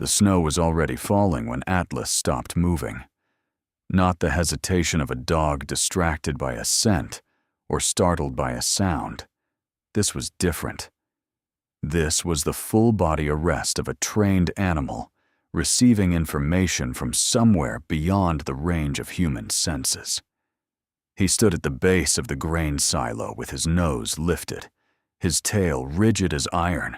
The snow was already falling when Atlas stopped moving. Not the hesitation of a dog distracted by a scent or startled by a sound. This was different. This was the full-body arrest of a trained animal, receiving information from somewhere beyond the range of human senses. He stood at the base of the grain silo with his nose lifted, his tail rigid as iron,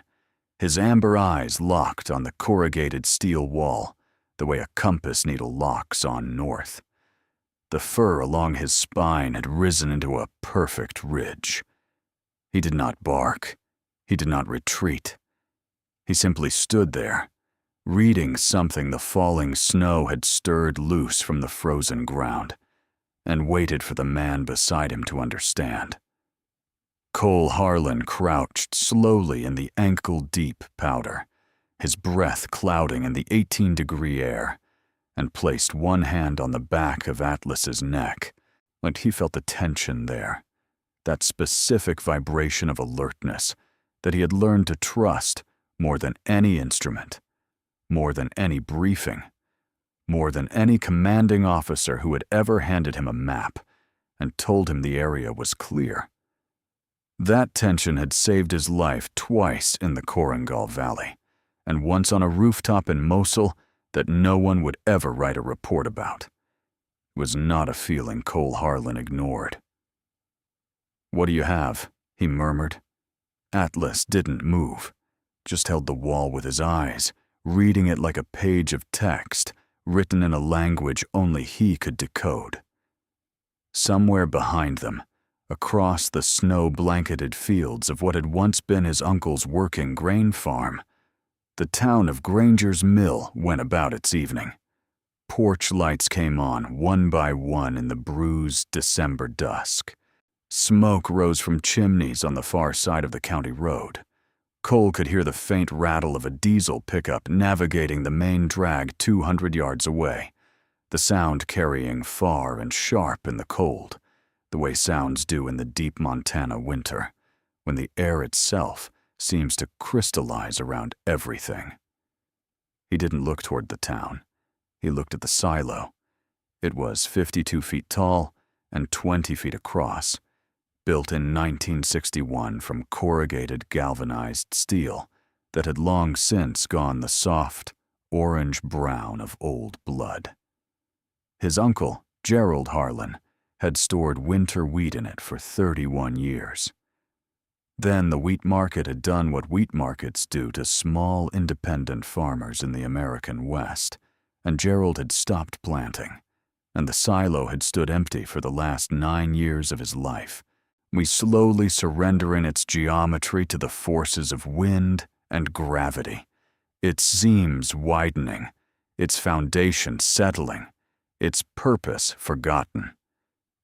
his amber eyes locked on the corrugated steel wall, the way a compass needle locks on north. The fur along his spine had risen into a perfect ridge. He did not bark. He did not retreat. He simply stood there, reading something the falling snow had stirred loose from the frozen ground, and waited for the man beside him to understand. Cole Harlan crouched slowly in the ankle-deep powder, his breath clouding in the 18-degree air, and placed one hand on the back of Atlas's neck, like he felt the tension there, that specific vibration of alertness that he had learned to trust more than any instrument, more than any briefing, more than any commanding officer who had ever handed him a map and told him the area was clear. That tension had saved his life twice in the Korengal Valley, and once on a rooftop in Mosul that no one would ever write a report about. It was not a feeling Cole Harlan ignored. "What do you have?" he murmured. Atlas didn't move, just held the wall with his eyes, reading it like a page of text written in a language only he could decode. Somewhere behind them, across the snow-blanketed fields of what had once been his uncle's working grain farm, the town of Granger's mill went about its evening. Porch lights came on one by one in the bruised December dusk. Smoke rose from chimneys on the far side of the county road. Cole could hear the faint rattle of a diesel pickup navigating the main drag 200 yards away, the sound carrying far and sharp in the cold, the way sounds do in the deep Montana winter, when the air itself seems to crystallize around everything. He didn't look toward the town. He looked at the silo. It was 52 feet tall and 20 feet across, built in 1961 from corrugated galvanized steel that had long since gone the soft orange-brown of old blood. His uncle, Gerald Harlan, had stored winter wheat in it for 31 years. Then the wheat market had done what wheat markets do to small independent farmers in the American West, and Gerald had stopped planting, and the silo had stood empty for the last 9 years of his life. We slowly surrender in its geometry to the forces of wind and gravity, its seams widening, its foundation settling, its purpose forgotten.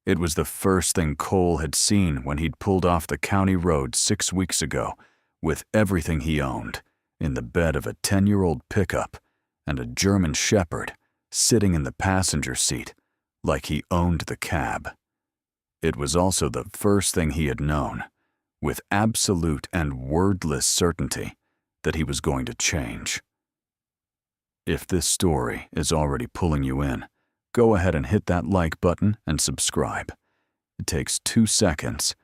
It was the first thing Cole had seen when he'd pulled off the county road 6 weeks ago with everything he owned in the bed of a 10-year-old pickup and a German shepherd sitting in the passenger seat like he owned the cab. It was also the first thing he had known, with absolute and wordless certainty, that he was going to change. If this story is already pulling you in, go ahead and hit that like button and subscribe. It takes 2 seconds,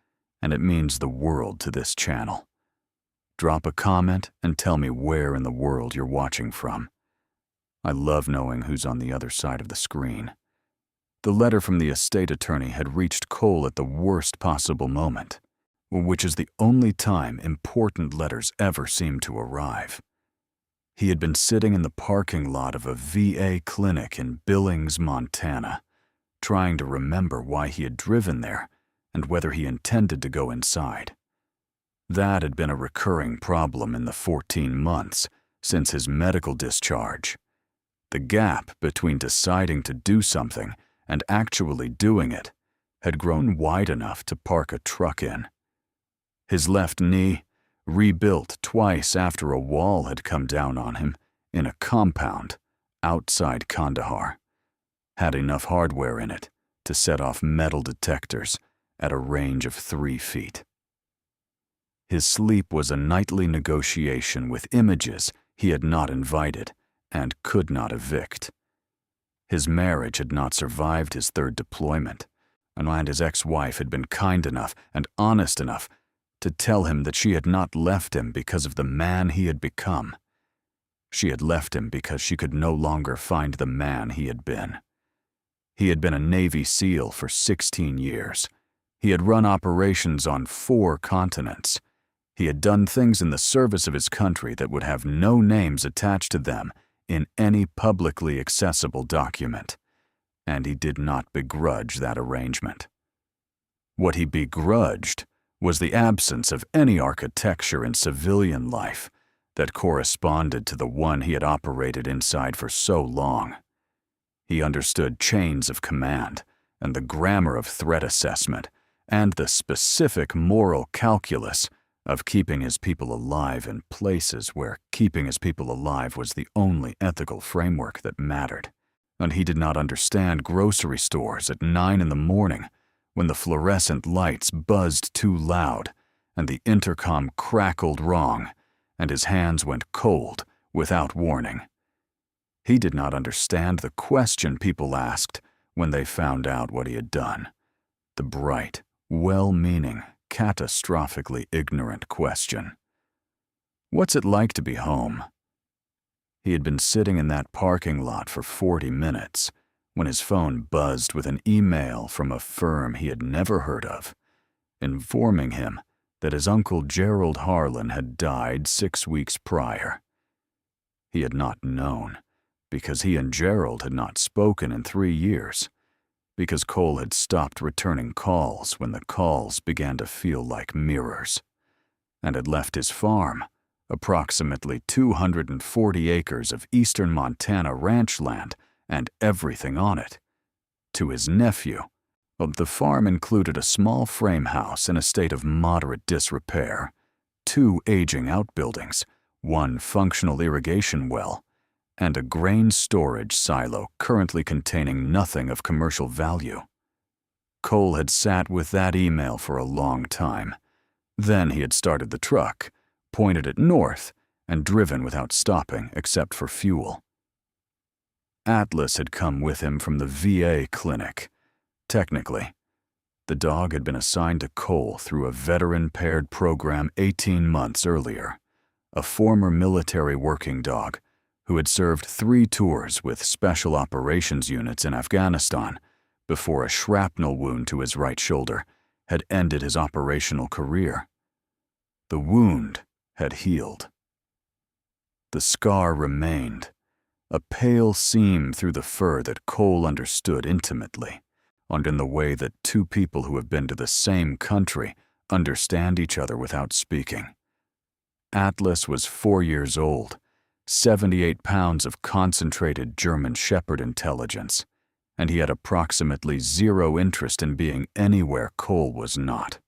and it means the world to this channel. Drop a comment and tell me where in the world you're watching from. I love knowing who's on the other side of the screen. The letter from the estate attorney had reached Cole at the worst possible moment, which is the only time important letters ever seem to arrive. He had been sitting in the parking lot of a VA clinic in Billings, Montana, trying to remember why he had driven there and whether he intended to go inside. That had been a recurring problem in the 14 months since his medical discharge. The gap between deciding to do something and actually doing it had grown wide enough to park a truck in. His left knee, rebuilt twice after a wall had come down on him in a compound outside Kandahar, had enough hardware in it to set off metal detectors at a range of 3 feet. His sleep was a nightly negotiation with images he had not invited and could not evict. His marriage had not survived his third deployment, and his ex-wife had been kind enough and honest enough to tell him that she had not left him because of the man he had become. She had left him because she could no longer find the man he had been. He had been a Navy SEAL for 16 years. He had run operations on 4 continents. He had done things in the service of his country that would have no names attached to them in any publicly accessible document, and he did not begrudge that arrangement. What he begrudged was the absence of any architecture in civilian life that corresponded to the one he had operated inside for so long. He understood chains of command and the grammar of threat assessment and the specific moral calculus of keeping his people alive in places where keeping his people alive was the only ethical framework that mattered. And he did not understand grocery stores at 9 in the morning when the fluorescent lights buzzed too loud and the intercom crackled wrong and his hands went cold without warning. He did not understand the question people asked when they found out what he had done. The bright, well-meaning, catastrophically ignorant question. What's it like to be home? He had been sitting in that parking lot for 40 minutes when his phone buzzed with an email from a firm he had never heard of, informing him that his uncle Gerald Harlan had died 6 weeks prior. He had not known, because he and Gerald had not spoken in 3 years, because Cole had stopped returning calls when the calls began to feel like mirrors, and had left his farm, approximately 240 acres of eastern Montana ranch land and everything on it, to his nephew. The farm included a small frame house in a state of moderate disrepair, 2 aging outbuildings, 1 functional irrigation well, and a grain storage silo currently containing nothing of commercial value. Cole had sat with that email for a long time. Then he had started the truck, pointed it north, and driven without stopping except for fuel. Atlas had come with him from the VA clinic. Technically, the dog had been assigned to Cole through a veteran-paired program 18 months earlier, a former military working dog who had served 3 tours with special operations units in Afghanistan before a shrapnel wound to his right shoulder had ended his operational career. The wound had healed. The scar remained, a pale seam through the fur that Cole understood intimately, and in the way that 2 people who have been to the same country understand each other without speaking. Atlas was 4 years old, 78 pounds of concentrated German Shepherd intelligence, and he had approximately 0 interest in being anywhere Cole was not.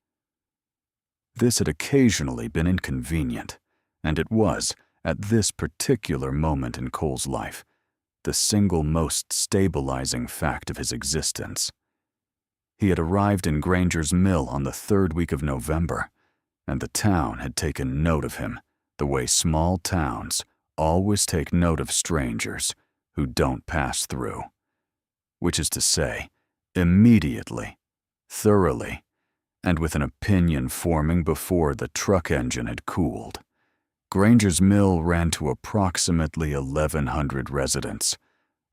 This had occasionally been inconvenient, and it was, at this particular moment in Cole's life, the single most stabilizing fact of his existence. He had arrived in Granger's mill on the 3rd week of November, and the town had taken note of him the way small towns always take note of strangers who don't pass through. Which is to say, immediately, thoroughly, and with an opinion forming before the truck engine had cooled. Granger's mill ran to approximately 1,100 residents,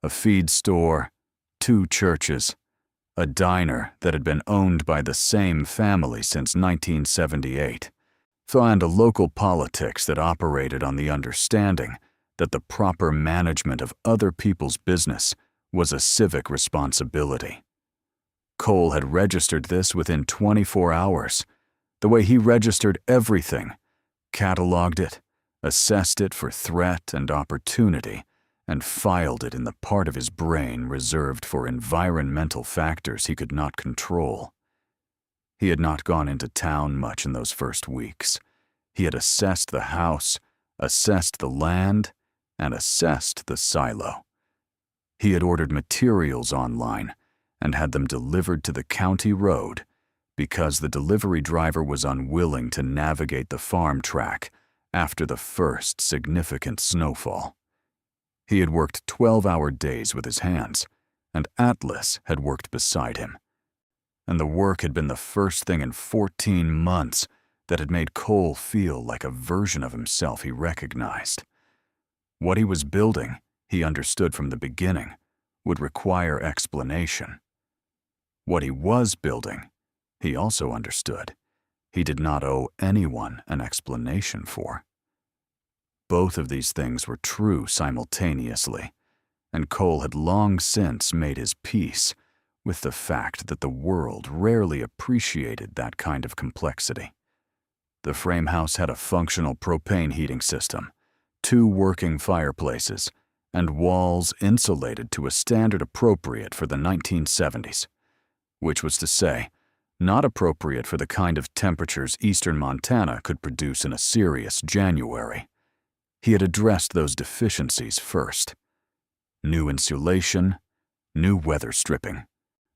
a feed store, 2 churches, a diner that had been owned by the same family since 1978, and a local politics that operated on the understanding that the proper management of other people's business was a civic responsibility. Cole had registered this within 24 hours, the way he registered everything, cataloged it, assessed it for threat and opportunity, and filed it in the part of his brain reserved for environmental factors he could not control. He had not gone into town much in those first weeks. He had assessed the house, assessed the land, and assessed the silo. He had ordered materials online and had them delivered to the county road because the delivery driver was unwilling to navigate the farm track after the first significant snowfall. He had worked 12-hour days with his hands, and Atlas had worked beside him. And the work had been the first thing in 14 months that had made Cole feel like a version of himself he recognized. What he was building, he understood from the beginning, would require explanation. What he was building, he also understood, he did not owe anyone an explanation for. Both of these things were true simultaneously, and Cole had long since made his peace with the fact that the world rarely appreciated that kind of complexity. The frame house had a functional propane heating system, 2 working fireplaces, and walls insulated to a standard appropriate for the 1970s, which was to say, not appropriate for the kind of temperatures eastern Montana could produce in a serious January. He had addressed those deficiencies first. New insulation, new weather stripping,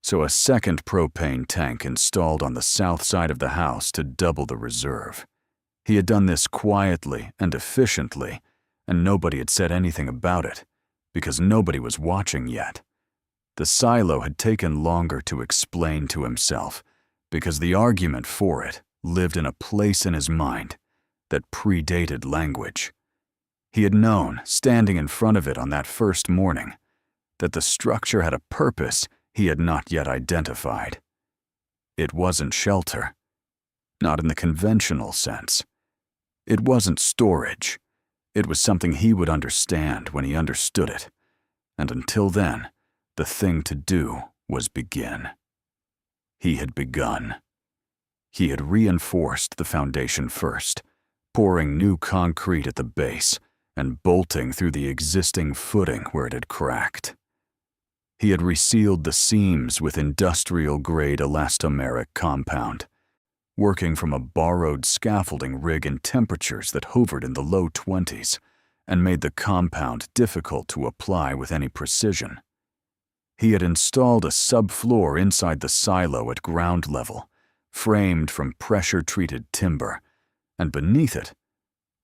so a second propane tank installed on the south side of the house to double the reserve. He had done this quietly and efficiently, and nobody had said anything about it, because nobody was watching yet. The silo had taken longer to explain to himself, because the argument for it lived in a place in his mind that predated language. He had known, standing in front of it on that first morning, that the structure had a purpose he had not yet identified. It wasn't shelter, not in the conventional sense. It wasn't storage. It was something he would understand when he understood it, and until then, the thing to do was begin. He had begun. He had reinforced the foundation first, pouring new concrete at the base and bolting through the existing footing where it had cracked. He had resealed the seams with industrial-grade elastomeric compound, working from a borrowed scaffolding rig in temperatures that hovered in the low 20s and made the compound difficult to apply with any precision. He had installed a subfloor inside the silo at ground level, framed from pressure-treated timber, and beneath it,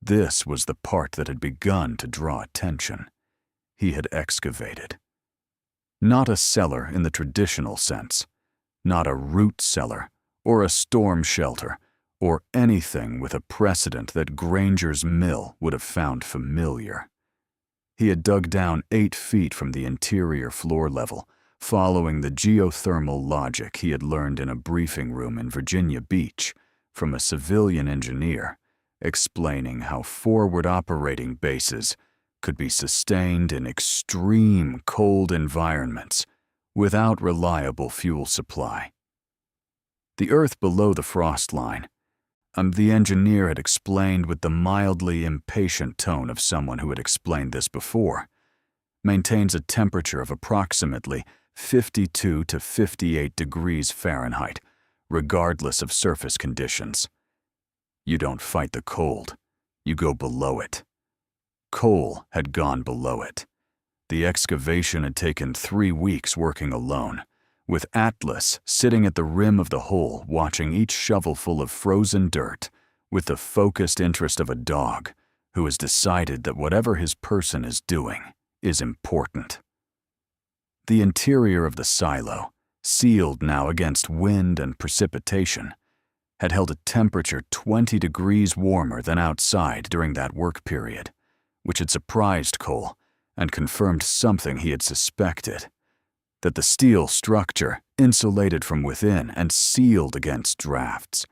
this was the part that had begun to draw attention. He had excavated. Not a cellar in the traditional sense, not a root cellar, or a storm shelter, or anything with a precedent that Granger's mill would have found familiar. He had dug down 8 feet from the interior floor level, following the geothermal logic he had learned in a briefing room in Virginia Beach from a civilian engineer, explaining how forward operating bases could be sustained in extreme cold environments without reliable fuel supply. The earth below the frost line, the engineer had explained with the mildly impatient tone of someone who had explained this before, maintains a temperature of approximately 52 to 58 degrees Fahrenheit, regardless of surface conditions. You don't fight the cold, you go below it. Cole had gone below it. The excavation had taken 3 weeks working alone, with Atlas sitting at the rim of the hole watching each shovelful of frozen dirt with the focused interest of a dog who has decided that whatever his person is doing is important. The interior of the silo, sealed now against wind and precipitation, had held a temperature 20 degrees warmer than outside during that work period, which had surprised Cole and confirmed something he had suspected, that the steel structure insulated from within and sealed against drafts,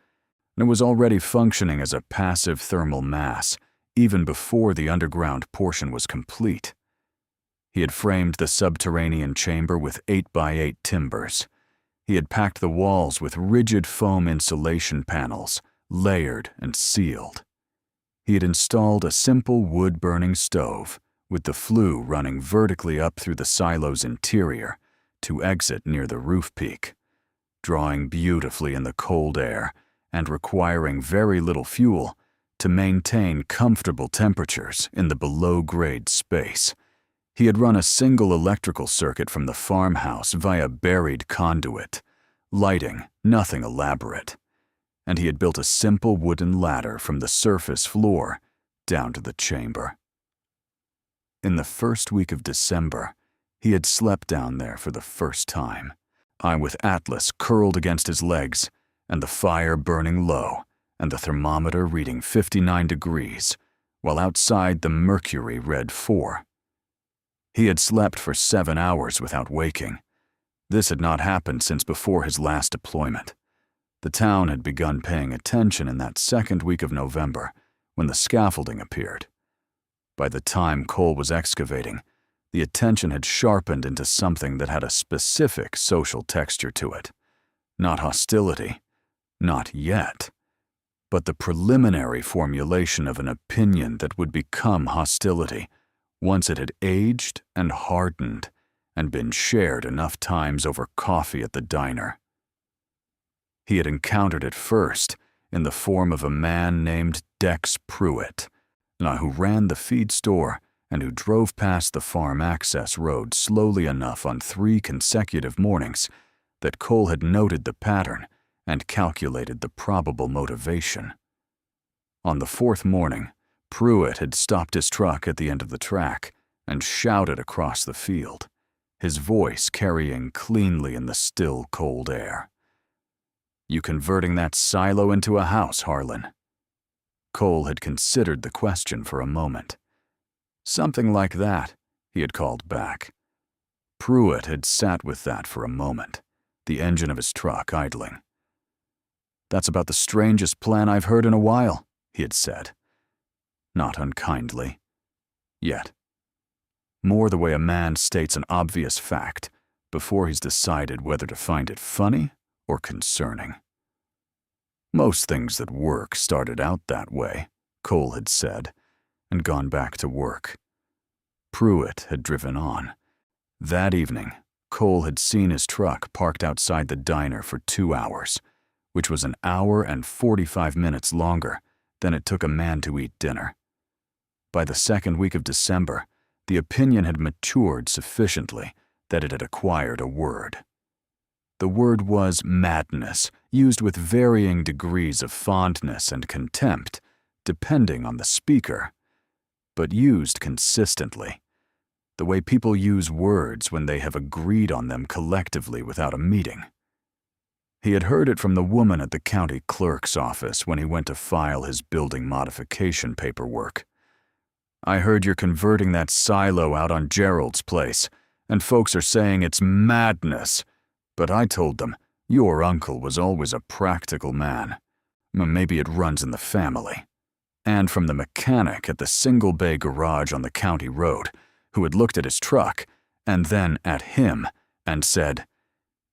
and it was already functioning as a passive thermal mass even before the underground portion was complete. He had framed the subterranean chamber with 8x8 timbers. He had packed the walls with rigid foam insulation panels, layered and sealed. He had installed a simple wood-burning stove with the flue running vertically up through the silo's interior to exit near the roof peak, drawing beautifully in the cold air and requiring very little fuel to maintain comfortable temperatures in the below-grade space. He had run a single electrical circuit from the farmhouse via buried conduit, lighting nothing elaborate, and he had built a simple wooden ladder from the surface floor down to the chamber. In the first week of December, he had slept down there for the first time. I with Atlas curled against his legs, and the fire burning low, and the thermometer reading 59 degrees, while outside the mercury read 4. He had slept for 7 hours without waking. This had not happened since before his last deployment. The town had begun paying attention in that second week of November, when the scaffolding appeared. By the time Cole was excavating, the attention had sharpened into something that had a specific social texture to it. Not hostility, not yet, but the preliminary formulation of an opinion that would become hostility once it had aged and hardened and been shared enough times over coffee at the diner. He had encountered it first in the form of a man named Dex Pruitt, who ran the feed store and who drove past the farm access road slowly enough on 3 consecutive mornings that Cole had noted the pattern and calculated the probable motivation. On the 4th morning, Pruitt had stopped his truck at the end of the track and shouted across the field, his voice carrying cleanly in the still, cold air. "You converting that silo into a house, Harlan?" Cole had considered the question for a moment. "Something like that," he had called back. Pruitt had sat with that for a moment, the engine of his truck idling. "That's about the strangest plan I've heard in a while," he had said. Not unkindly. Yet. More the way a man states an obvious fact before he's decided whether to find it funny or concerning. "Most things that work started out that way," Cole had said, and gone back to work. Pruitt had driven on. That evening, Cole had seen his truck parked outside the diner for 2 hours, which was 1 hour and 45 minutes longer than it took a man to eat dinner. By the second week of December, the opinion had matured sufficiently that it had acquired a word. The word was madness, used with varying degrees of fondness and contempt, depending on the speaker, but used consistently, the way people use words when they have agreed on them collectively without a meeting. He had heard it from the woman at the county clerk's office when he went to file his building modification paperwork. "I heard you're converting that silo out on Gerald's place, and folks are saying it's madness. But I told them, your uncle was always a practical man. Maybe it runs in the family." And from the mechanic at the single-bay garage on the county road, who had looked at his truck, and then at him, and said,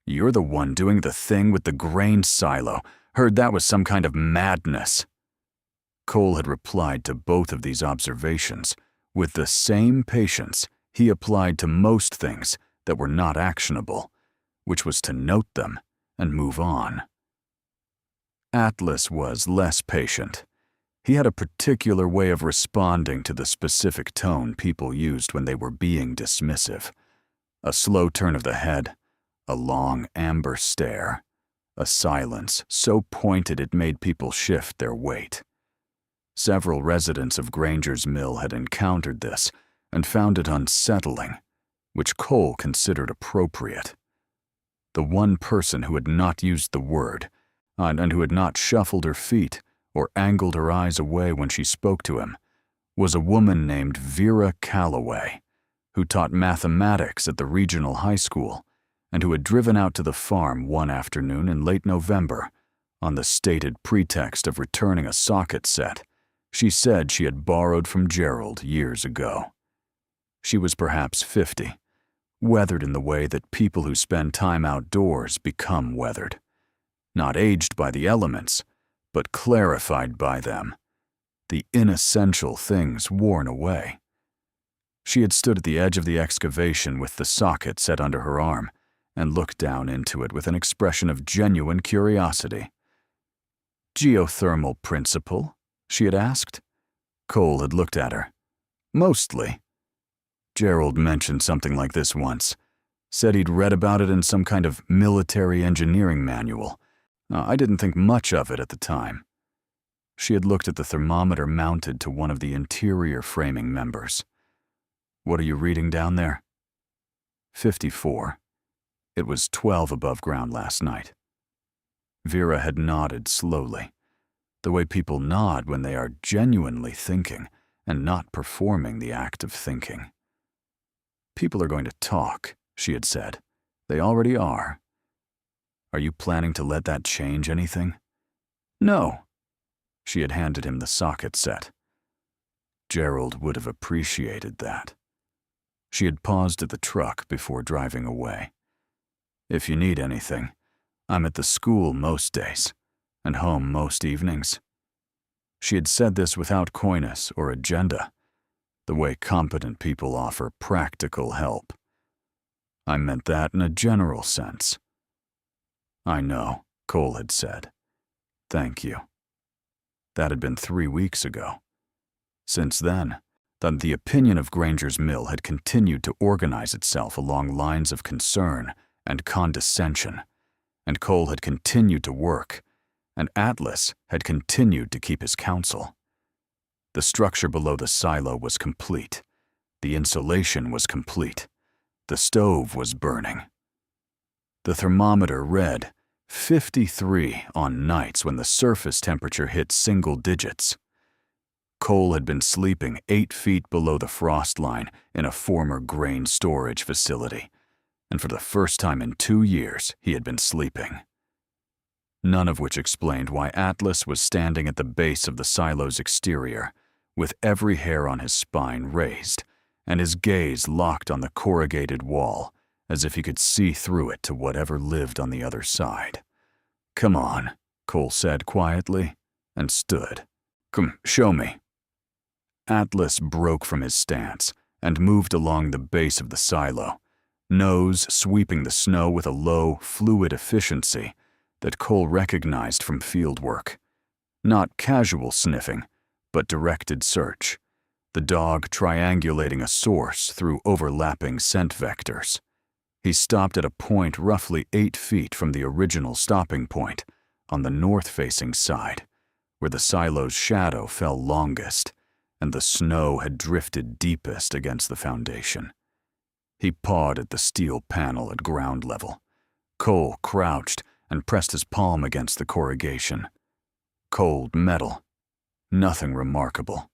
"You're the one doing the thing with the grain silo. Heard that was some kind of madness." Cole had replied to both of these observations with the same patience he applied to most things that were not actionable, which was to note them and move on. Atlas was less patient. He had a particular way of responding to the specific tone people used when they were being dismissive. A slow turn of the head, a long amber stare, a silence so pointed it made people shift their weight. Several residents of Granger's mill had encountered this and found it unsettling, which Cole considered appropriate. The one person who had not used the word, and who had not shuffled her feet or angled her eyes away when she spoke to him, was a woman named Vera Calloway, who taught mathematics at the regional high school and who had driven out to the farm one afternoon in late November on the stated pretext of returning a socket set she said she had borrowed from Gerald years ago. She was perhaps 50, weathered in the way that people who spend time outdoors become weathered. Not aged by the elements, but clarified by them, the inessential things worn away. She had stood at the edge of the excavation with the socket set under her arm and looked down into it with an expression of genuine curiosity. "Geothermal principle?" she had asked. Cole had looked at her. "Mostly." Gerald mentioned something like this once. Said he'd read about it in some kind of military engineering manual. I didn't think much of it at the time. She had looked at the thermometer mounted to one of the interior framing members. What are you reading down there? 54. It was 12 above ground last night. Vera had nodded slowly, the way people nod when they are genuinely thinking and not performing the act of thinking. People are going to talk, she had said. They already are. Are you planning to let that change anything? No. She had handed him the socket set. Gerald would have appreciated that. She had paused at the truck before driving away. If you need anything, I'm at the school most days, and home most evenings. She had said this without coyness or agenda, the way competent people offer practical help. I meant that in a general sense. I know, Cole had said. Thank you. That had been 3 weeks ago. Since then, the opinion of Granger's mill had continued to organize itself along lines of concern and condescension, and Cole had continued to work, and Atlas had continued to keep his counsel. The structure below the silo was complete. The insulation was complete. The stove was burning. The thermometer read 53 on nights when the surface temperature hit single digits. Cole had been sleeping 8 feet below the frost line in a former grain storage facility, and for the first time in 2 years he had been sleeping. None of which explained why Atlas was standing at the base of the silo's exterior, with every hair on his spine raised, and his gaze locked on the corrugated wall, as if he could see through it to whatever lived on the other side. Come on, Cole said quietly, and stood. Come, show me. Atlas broke from his stance and moved along the base of the silo, nose sweeping the snow with a low, fluid efficiency that Cole recognized from field work. Not casual sniffing, but directed search, the dog triangulating a source through overlapping scent vectors. He stopped at a point roughly 8 feet from the original stopping point, on the north-facing side, where the silo's shadow fell longest, and the snow had drifted deepest against the foundation. He pawed at the steel panel at ground level. Cole crouched and pressed his palm against the corrugation. Cold metal. Nothing remarkable.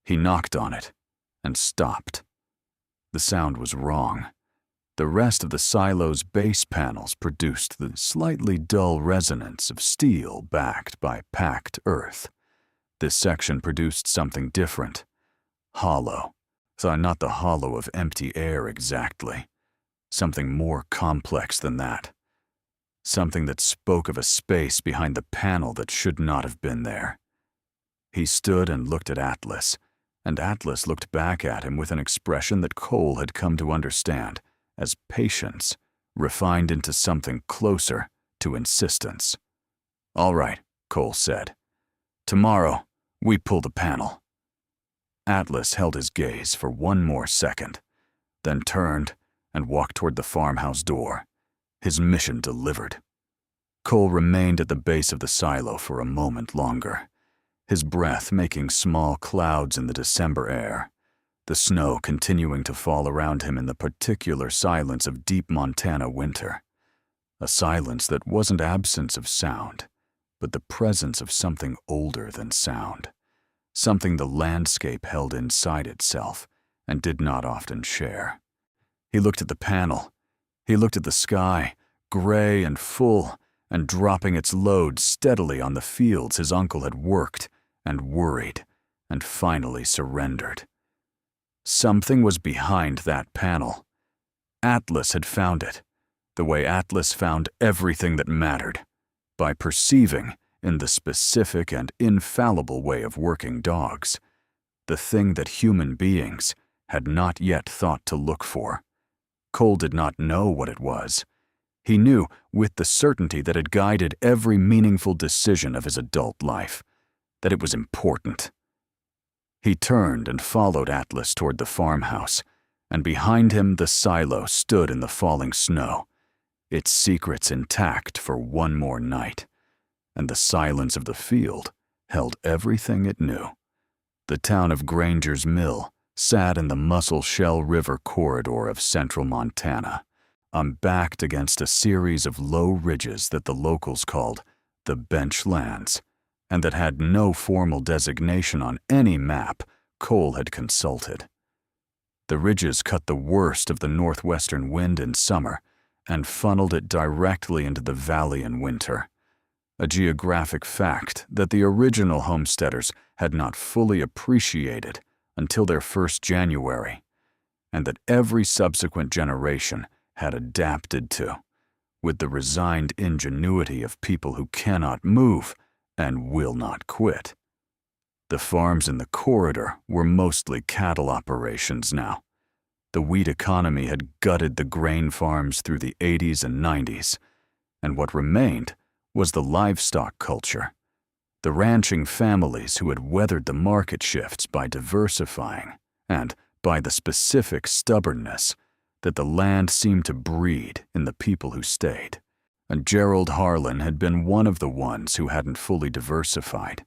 He knocked on it and stopped. The sound was wrong. The rest of the silo's base panels produced the slightly dull resonance of steel backed by packed earth. This section produced something different. Hollow. Though not the hollow of empty air exactly. Something more complex than that. Something that spoke of a space behind the panel that should not have been there. He stood and looked at Atlas, and Atlas looked back at him with an expression that Cole had come to understand as patience, refined into something closer to insistence. All right, Cole said. Tomorrow, we pull the panel. Atlas held his gaze for one more second, then turned and walked toward the farmhouse door, his mission delivered. Cole remained at the base of the silo for a moment longer, his breath making small clouds in the December air, the snow continuing to fall around him in the particular silence of deep Montana winter, a silence that wasn't absence of sound, but the presence of something older than sound, something the landscape held inside itself and did not often share. He looked at the panel. He looked at the sky, gray and full, and dropping its load steadily on the fields his uncle had worked and worried and finally surrendered. Something was behind that panel. Atlas had found it, the way Atlas found everything that mattered, by perceiving, in the specific and infallible way of working dogs, the thing that human beings had not yet thought to look for. Cole did not know what it was. He knew, with the certainty that had guided every meaningful decision of his adult life, that it was important. He turned and followed Atlas toward the farmhouse, and behind him the silo stood in the falling snow, its secrets intact for one more night, and the silence of the field held everything it knew. The town of Granger's mill sat in the Musselshell River corridor of central Montana, backed against a series of low ridges that the locals called the bench lands, and that had no formal designation on any map Cole had consulted. The ridges cut the worst of the northwestern wind in summer and funneled it directly into the valley in winter, a geographic fact that the original homesteaders had not fully appreciated until their first January, and that every subsequent generation had adapted to, with the resigned ingenuity of people who cannot move and will not quit. The farms in the corridor were mostly cattle operations now. The wheat economy had gutted the grain farms through the 80s and 90s, and what remained was the livestock culture, the ranching families who had weathered the market shifts by diversifying and by the specific stubbornness that the land seemed to breed in the people who stayed. And Gerald Harlan had been one of the ones who hadn't fully diversified.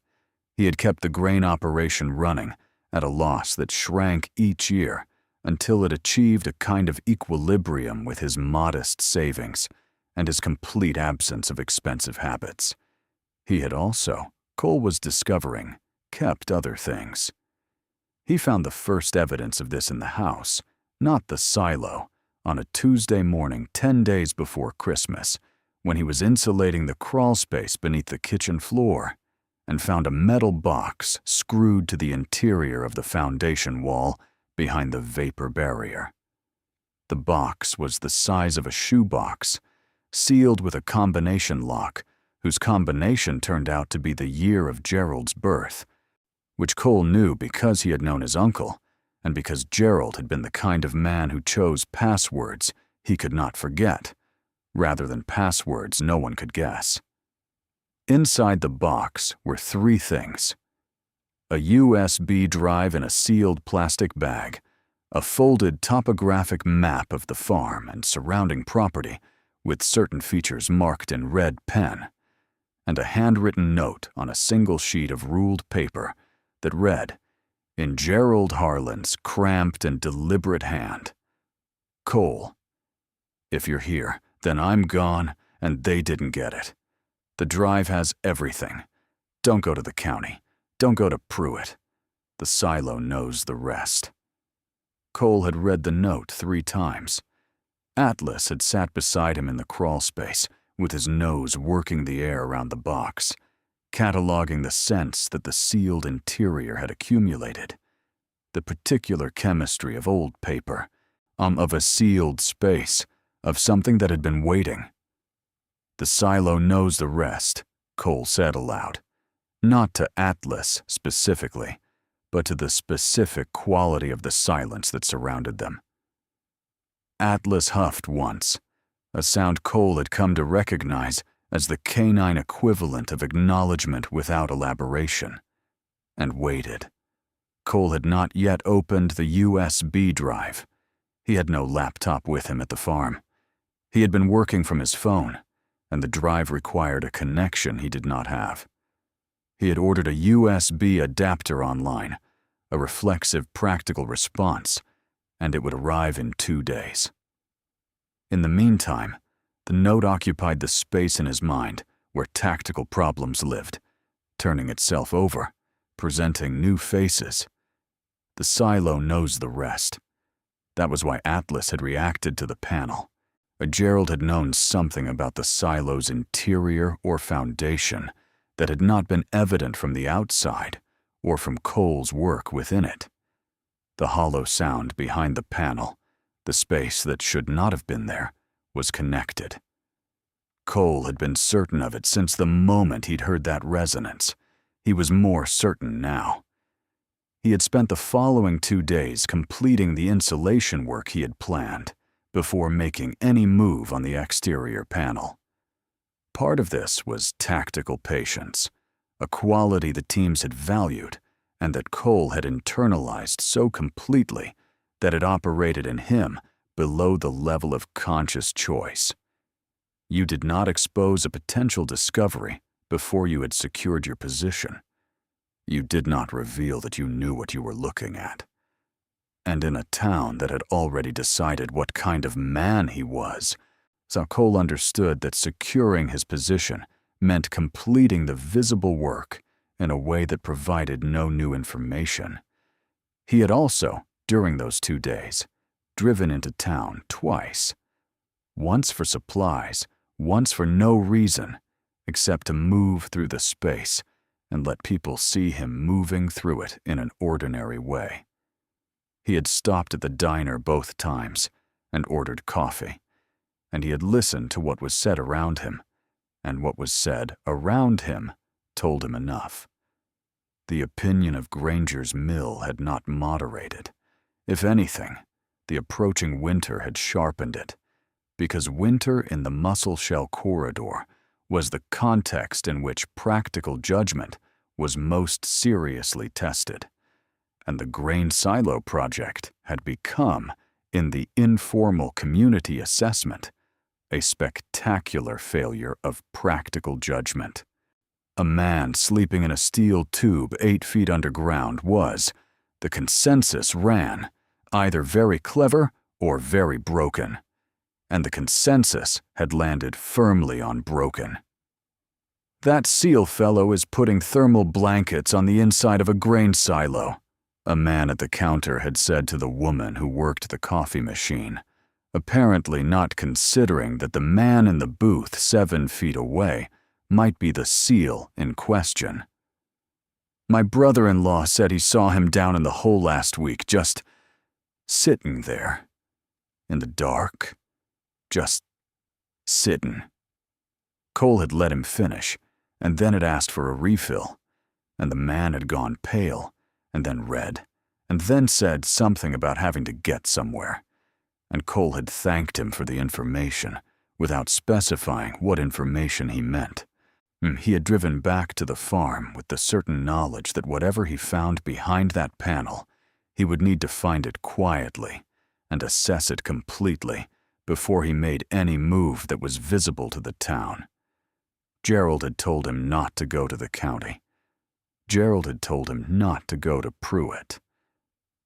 He had kept the grain operation running at a loss that shrank each year until it achieved a kind of equilibrium with his modest savings and his complete absence of expensive habits. He had also, Cole was discovering, kept other things. He found the first evidence of this in the house, not the silo, on a Tuesday morning 10 days before Christmas, when he was insulating the crawl space beneath the kitchen floor, and found a metal box screwed to the interior of the foundation wall behind the vapor barrier. The box was the size of a shoebox, sealed with a combination lock, whose combination turned out to be the year of Gerald's birth, which Cole knew because he had known his uncle, and because Gerald had been the kind of man who chose passwords he could not forget, rather than passwords no one could guess. Inside the box were 3 things: a USB drive in a sealed plastic bag, a folded topographic map of the farm and surrounding property with certain features marked in red pen, and a handwritten note on a single sheet of ruled paper that read, in Gerald Harlan's cramped and deliberate hand, Cole, if you're here, then I'm gone and they didn't get it. The drive has everything. Don't go to the county. Don't go to Pruitt. The silo knows the rest. Cole had read the note 3 times. Atlas had sat beside him in the crawl space, with his nose working the air around the box, cataloging the scents that the sealed interior had accumulated. The particular chemistry of old paper, of a sealed space, of something that had been waiting. The silo knows the rest, Cole said aloud. Not to Atlas specifically, but to the specific quality of the silence that surrounded them. Atlas huffed once, a sound Cole had come to recognize as the canine equivalent of acknowledgement without elaboration, and waited. Cole had not yet opened the USB drive. He had no laptop with him at the farm. He had been working from his phone, and the drive required a connection he did not have. He had ordered a USB adapter online, a reflexive practical response, and it would arrive in 2 days. In the meantime, the note occupied the space in his mind where tactical problems lived, turning itself over, presenting new faces. The silo knows the rest. That was why Atlas had reacted to the panel. Gerald had known something about the silo's interior or foundation that had not been evident from the outside or from Cole's work within it. The hollow sound behind the panel, the space that should not have been there, was connected. Cole had been certain of it since the moment he'd heard that resonance. He was more certain now. He had spent the following 2 days completing the insulation work he had planned before making any move on the exterior panel. Part of this was tactical patience, a quality the teams had valued and that Cole had internalized so completely that it operated in him below the level of conscious choice. You did not expose a potential discovery before you had secured your position. You did not reveal that you knew what you were looking at. and in a town that had already decided what kind of man he was, so Cole understood that securing his position meant completing the visible work in a way that provided no new information. He had also, during those 2 days, driven into town twice. Once for supplies, once for no reason except to move through the space and let people see him moving through it in an ordinary way. He had stopped at the diner both times and ordered coffee, and he had listened to what was said around him, and what was said around him told him enough. The opinion of Granger's mill had not moderated. If anything, the approaching winter had sharpened it, because winter in the Musselshell corridor was the context in which practical judgment was most seriously tested, and the grain silo project had become, in the informal community assessment, a spectacular failure of practical judgment. A man sleeping in a steel tube 8 feet underground was, the consensus ran, either very clever or very broken, and the consensus had landed firmly on broken. "That SEAL fellow is putting thermal blankets on the inside of a grain silo," a man at the counter had said to the woman who worked the coffee machine, apparently not considering that the man in the booth 7 feet away might be the SEAL in question. "My brother-in-law said he saw him down in the hole last week, just sitting there, in the dark, just sitting." Cole had let him finish, and then had asked for a refill, and the man had gone pale, and then red, and then said something about having to get somewhere, and Cole had thanked him for the information, without specifying what information he meant. He had driven back to the farm with the certain knowledge that whatever he found behind that panel, he would need to find it quietly and assess it completely before he made any move that was visible to the town. Gerald had told him not to go to the county. Gerald had told him not to go to Pruitt.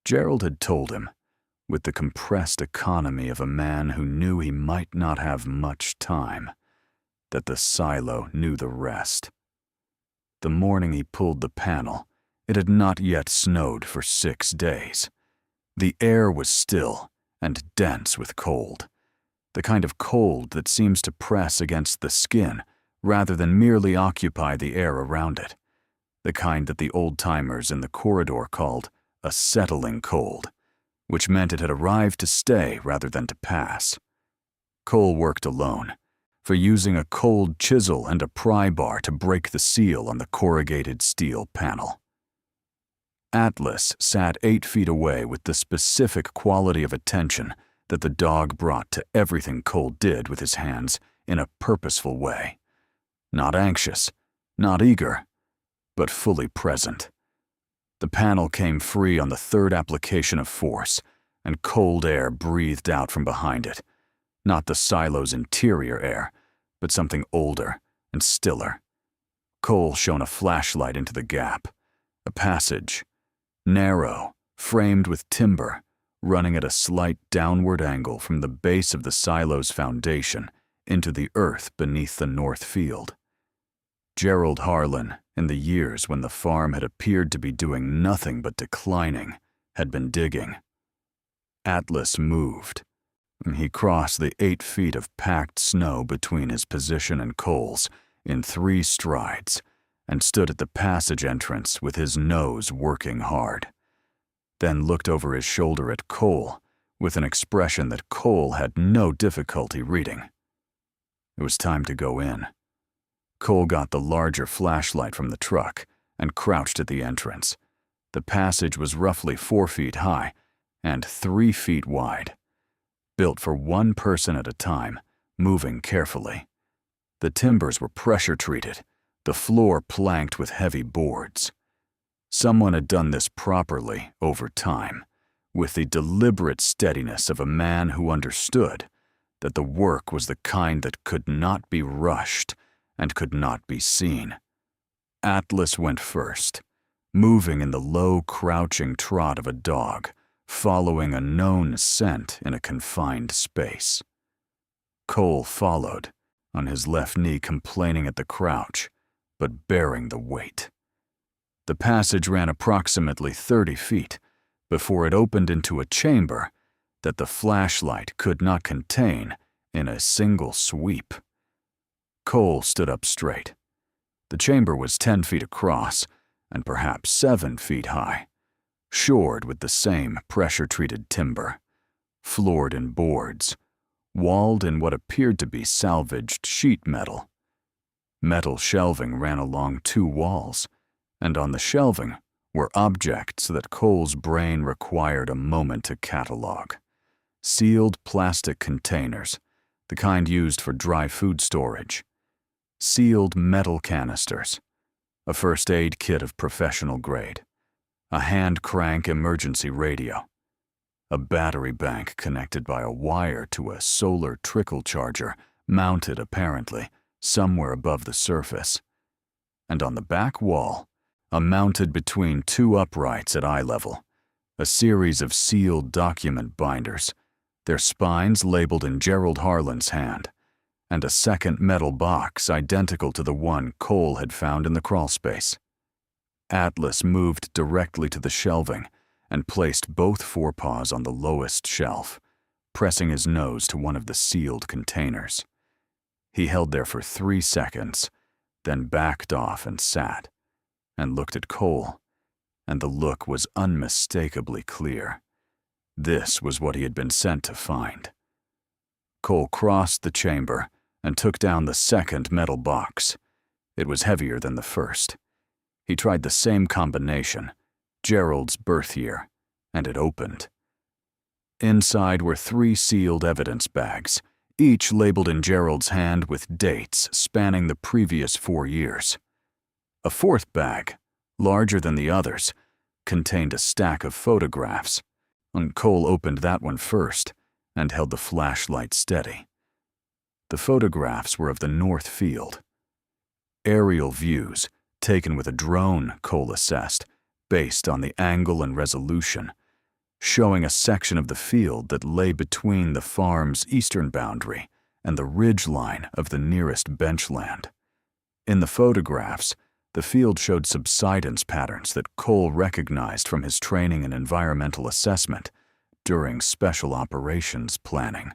Gerald had told him, with the compressed economy of a man who knew he might not have much time, that the silo knew the rest. The morning he pulled the panel, it had not yet snowed for 6 days. The air was still and dense with cold, the kind of cold that seems to press against the skin rather than merely occupy the air around it, the kind that the old-timers in the corridor called a settling cold, which meant it had arrived to stay rather than to pass. Cole worked alone, for using a cold chisel and a pry bar to break the seal on the corrugated steel panel. Atlas sat 8 feet away with the specific quality of attention that the dog brought to everything Cole did with his hands in a purposeful way. Not anxious, not eager, but fully present. The panel came free on the 3rd application of force, and cold air breathed out from behind it. Not the silo's interior air, but something older and stiller. Cole shone a flashlight into the gap, a passage, narrow, framed with timber, running at a slight downward angle from the base of the silo's foundation into the earth beneath the north field. Gerald Harlan, in the years when the farm had appeared to be doing nothing but declining, had been digging. Atlas moved. He crossed the 8 feet of packed snow between his position and Cole's in 3 strides and stood at the passage entrance with his nose working hard, then looked over his shoulder at Cole with an expression that Cole had no difficulty reading. It was time to go in. Cole got the larger flashlight from the truck and crouched at the entrance. The passage was roughly 4 feet high and 3 feet wide, built for one person at a time, moving carefully. The timbers were pressure-treated, the floor planked with heavy boards. Someone had done this properly over time, with the deliberate steadiness of a man who understood that the work was the kind that could not be rushed and could not be seen. Atlas went first, moving in the low, crouching trot of a dog, following a known scent in a confined space. Cole followed, on his left knee complaining at the crouch, but bearing the weight. The passage ran approximately 30 feet before it opened into a chamber that the flashlight could not contain in a single sweep. Cole stood up straight. The chamber was 10 feet across and perhaps 7 feet high, shored with the same pressure-treated timber, floored in boards, walled in what appeared to be salvaged sheet metal. Metal shelving ran along 2 walls, and on the shelving were objects that Cole's brain required a moment to catalog. Sealed plastic containers, the kind used for dry food storage. Sealed metal canisters. A first aid kit of professional grade. A hand crank emergency radio. A battery bank connected by a wire to a solar trickle charger, mounted apparently somewhere above the surface. And on the back wall, mounted between 2 uprights at eye level, a series of sealed document binders, their spines labeled in Gerald Harlan's hand, and a second metal box identical to the one Cole had found in the crawlspace. Atlas moved directly to the shelving and placed both forepaws on the lowest shelf, pressing his nose to one of the sealed containers. He held there for 3 seconds, then backed off and sat, and looked at Cole, and the look was unmistakably clear. This was what he had been sent to find. Cole crossed the chamber and took down the second metal box. It was heavier than the first. He tried the same combination, Gerald's birth year, and it opened. Inside were 3 sealed evidence bags, each labeled in Gerald's hand with dates spanning the previous 4 years. A fourth bag, larger than the others, contained a stack of photographs, and Cole opened that one first and held the flashlight steady. The photographs were of the north field. Aerial views, taken with a drone, Cole assessed, based on the angle and resolution, showing a section of the field that lay between the farm's eastern boundary and the ridge line of the nearest benchland. In the photographs, the field showed subsidence patterns that Cole recognized from his training in environmental assessment during special operations planning.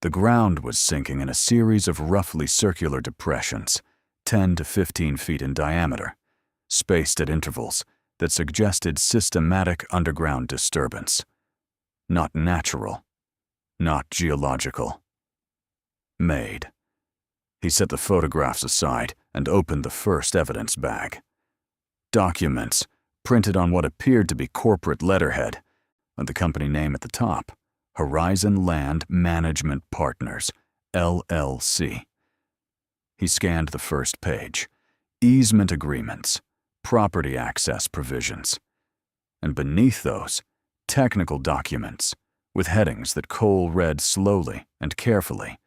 The ground was sinking in a series of roughly circular depressions, 10 to 15 feet in diameter, spaced at intervals that suggested systematic underground disturbance. Not natural, not geological. Made. He set the photographs aside and opened the first evidence bag. Documents, printed on what appeared to be corporate letterhead, and the company name at the top, Horizon Land Management Partners, LLC. He scanned the first page, easement agreements, property access provisions, and beneath those, technical documents with headings that Cole read slowly and carefully,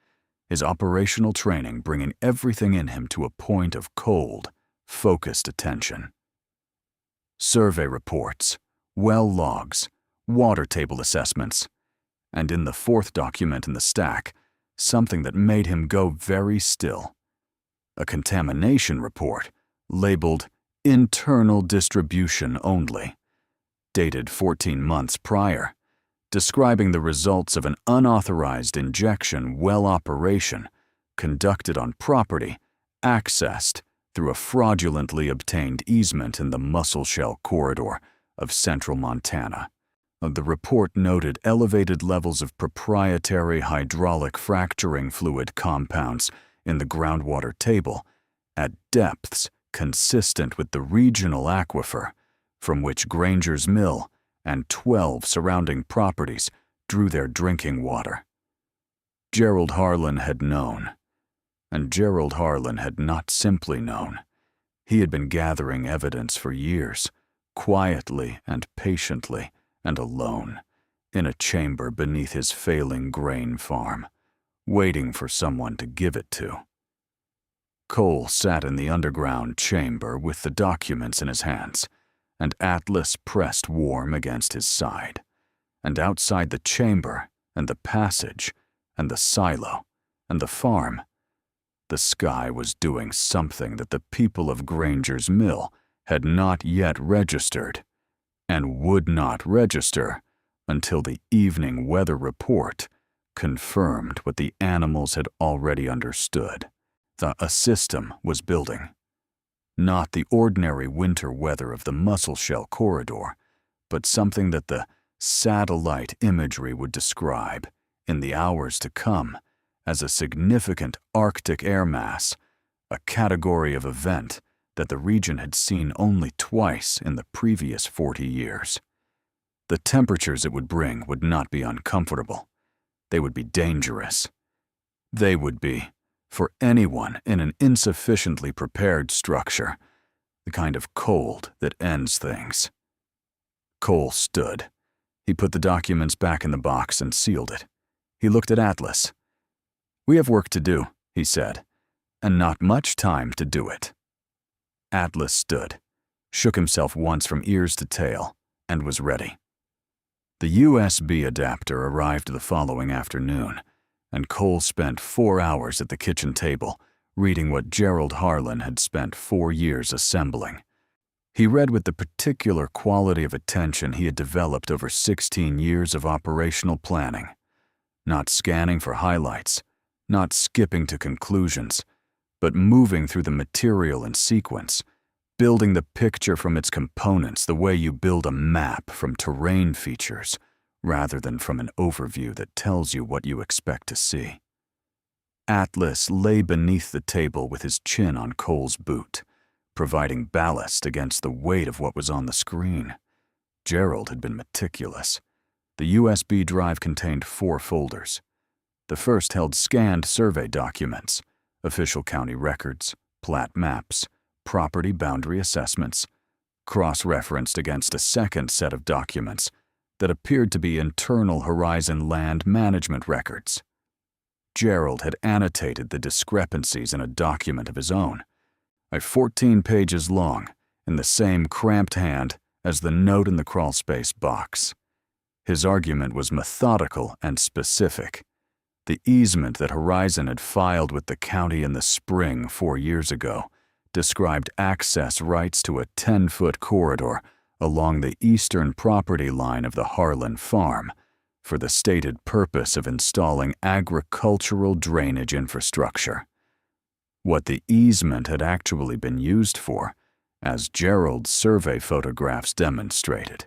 his operational training bringing everything in him to a point of cold, focused attention. Survey reports, well logs, water table assessments, and in the fourth document in the stack, something that made him go very still. A contamination report labeled internal distribution only, dated 14 months prior, describing the results of an unauthorized injection well operation conducted on property accessed through a fraudulently obtained easement in the Musselshell corridor of central Montana. The report noted elevated levels of proprietary hydraulic fracturing fluid compounds in the groundwater table at depths consistent with the regional aquifer from which Granger's mill and 12 surrounding properties drew their drinking water. Gerald Harlan had known, and Gerald Harlan had not simply known. He had been gathering evidence for years, quietly and patiently and alone, in a chamber beneath his failing grain farm, waiting for someone to give it to. Cole sat in the underground chamber with the documents in his hands, and Atlas pressed warm against his side, and outside the chamber, and the passage, and the silo, and the farm, the sky was doing something that the people of Granger's mill had not yet registered, and would not register until the evening weather report confirmed what the animals had already understood. A system was building. Not the ordinary winter weather of the Musselshell corridor, but something that the satellite imagery would describe in the hours to come as a significant Arctic air mass, a category of event that the region had seen only twice in the previous 40 years. The temperatures it would bring would not be uncomfortable. They would be dangerous. They would be, for anyone in an insufficiently prepared structure, the kind of cold that ends things. Cole stood. He put the documents back in the box and sealed it. He looked at Atlas. "We have work to do," he said, "and not much time to do it." Atlas stood, shook himself once from ears to tail, and was ready. The USB adapter arrived the following afternoon, and Cole spent 4 hours at the kitchen table, reading what Gerald Harlan had spent 4 years assembling. He read with the particular quality of attention he had developed over 16 years of operational planning, not scanning for highlights, not skipping to conclusions, but moving through the material in sequence, building the picture from its components the way you build a map from terrain features, rather than from an overview that tells you what you expect to see. Atlas lay beneath the table with his chin on Cole's boot, providing ballast against the weight of what was on the screen. Gerald had been meticulous. The USB drive contained 4 folders. The first held scanned survey documents, official county records, plat maps, property boundary assessments, cross-referenced against a second set of documents that appeared to be internal Horizon land management records. Gerald had annotated the discrepancies in a document of his own, 14 pages long, in the same cramped hand as the note in the crawlspace box. His argument was methodical and specific. The easement that Horizon had filed with the county in the spring 4 years ago described access rights to a 10-foot corridor along the eastern property line of the Harlan farm for the stated purpose of installing agricultural drainage infrastructure. What the easement had actually been used for, as Gerald's survey photographs demonstrated,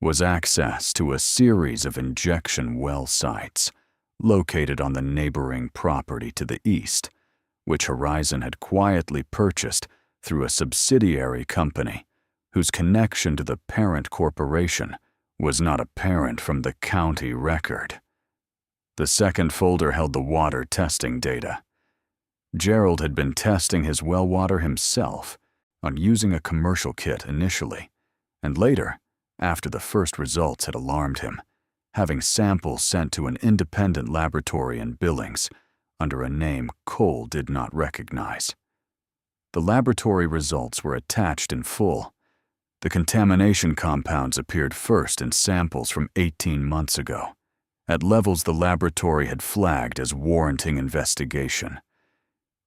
was access to a series of injection well sites located on the neighboring property to the east, which Horizon had quietly purchased through a subsidiary company whose connection to the parent corporation was not apparent from the county record. The second folder held the water testing data. Gerald had been testing his well water himself on using a commercial kit initially, and later, after the first results had alarmed him, having samples sent to an independent laboratory in Billings under a name Cole did not recognize. The laboratory results were attached in full. The contamination compounds appeared first in samples from 18 months ago, at levels the laboratory had flagged as warranting investigation.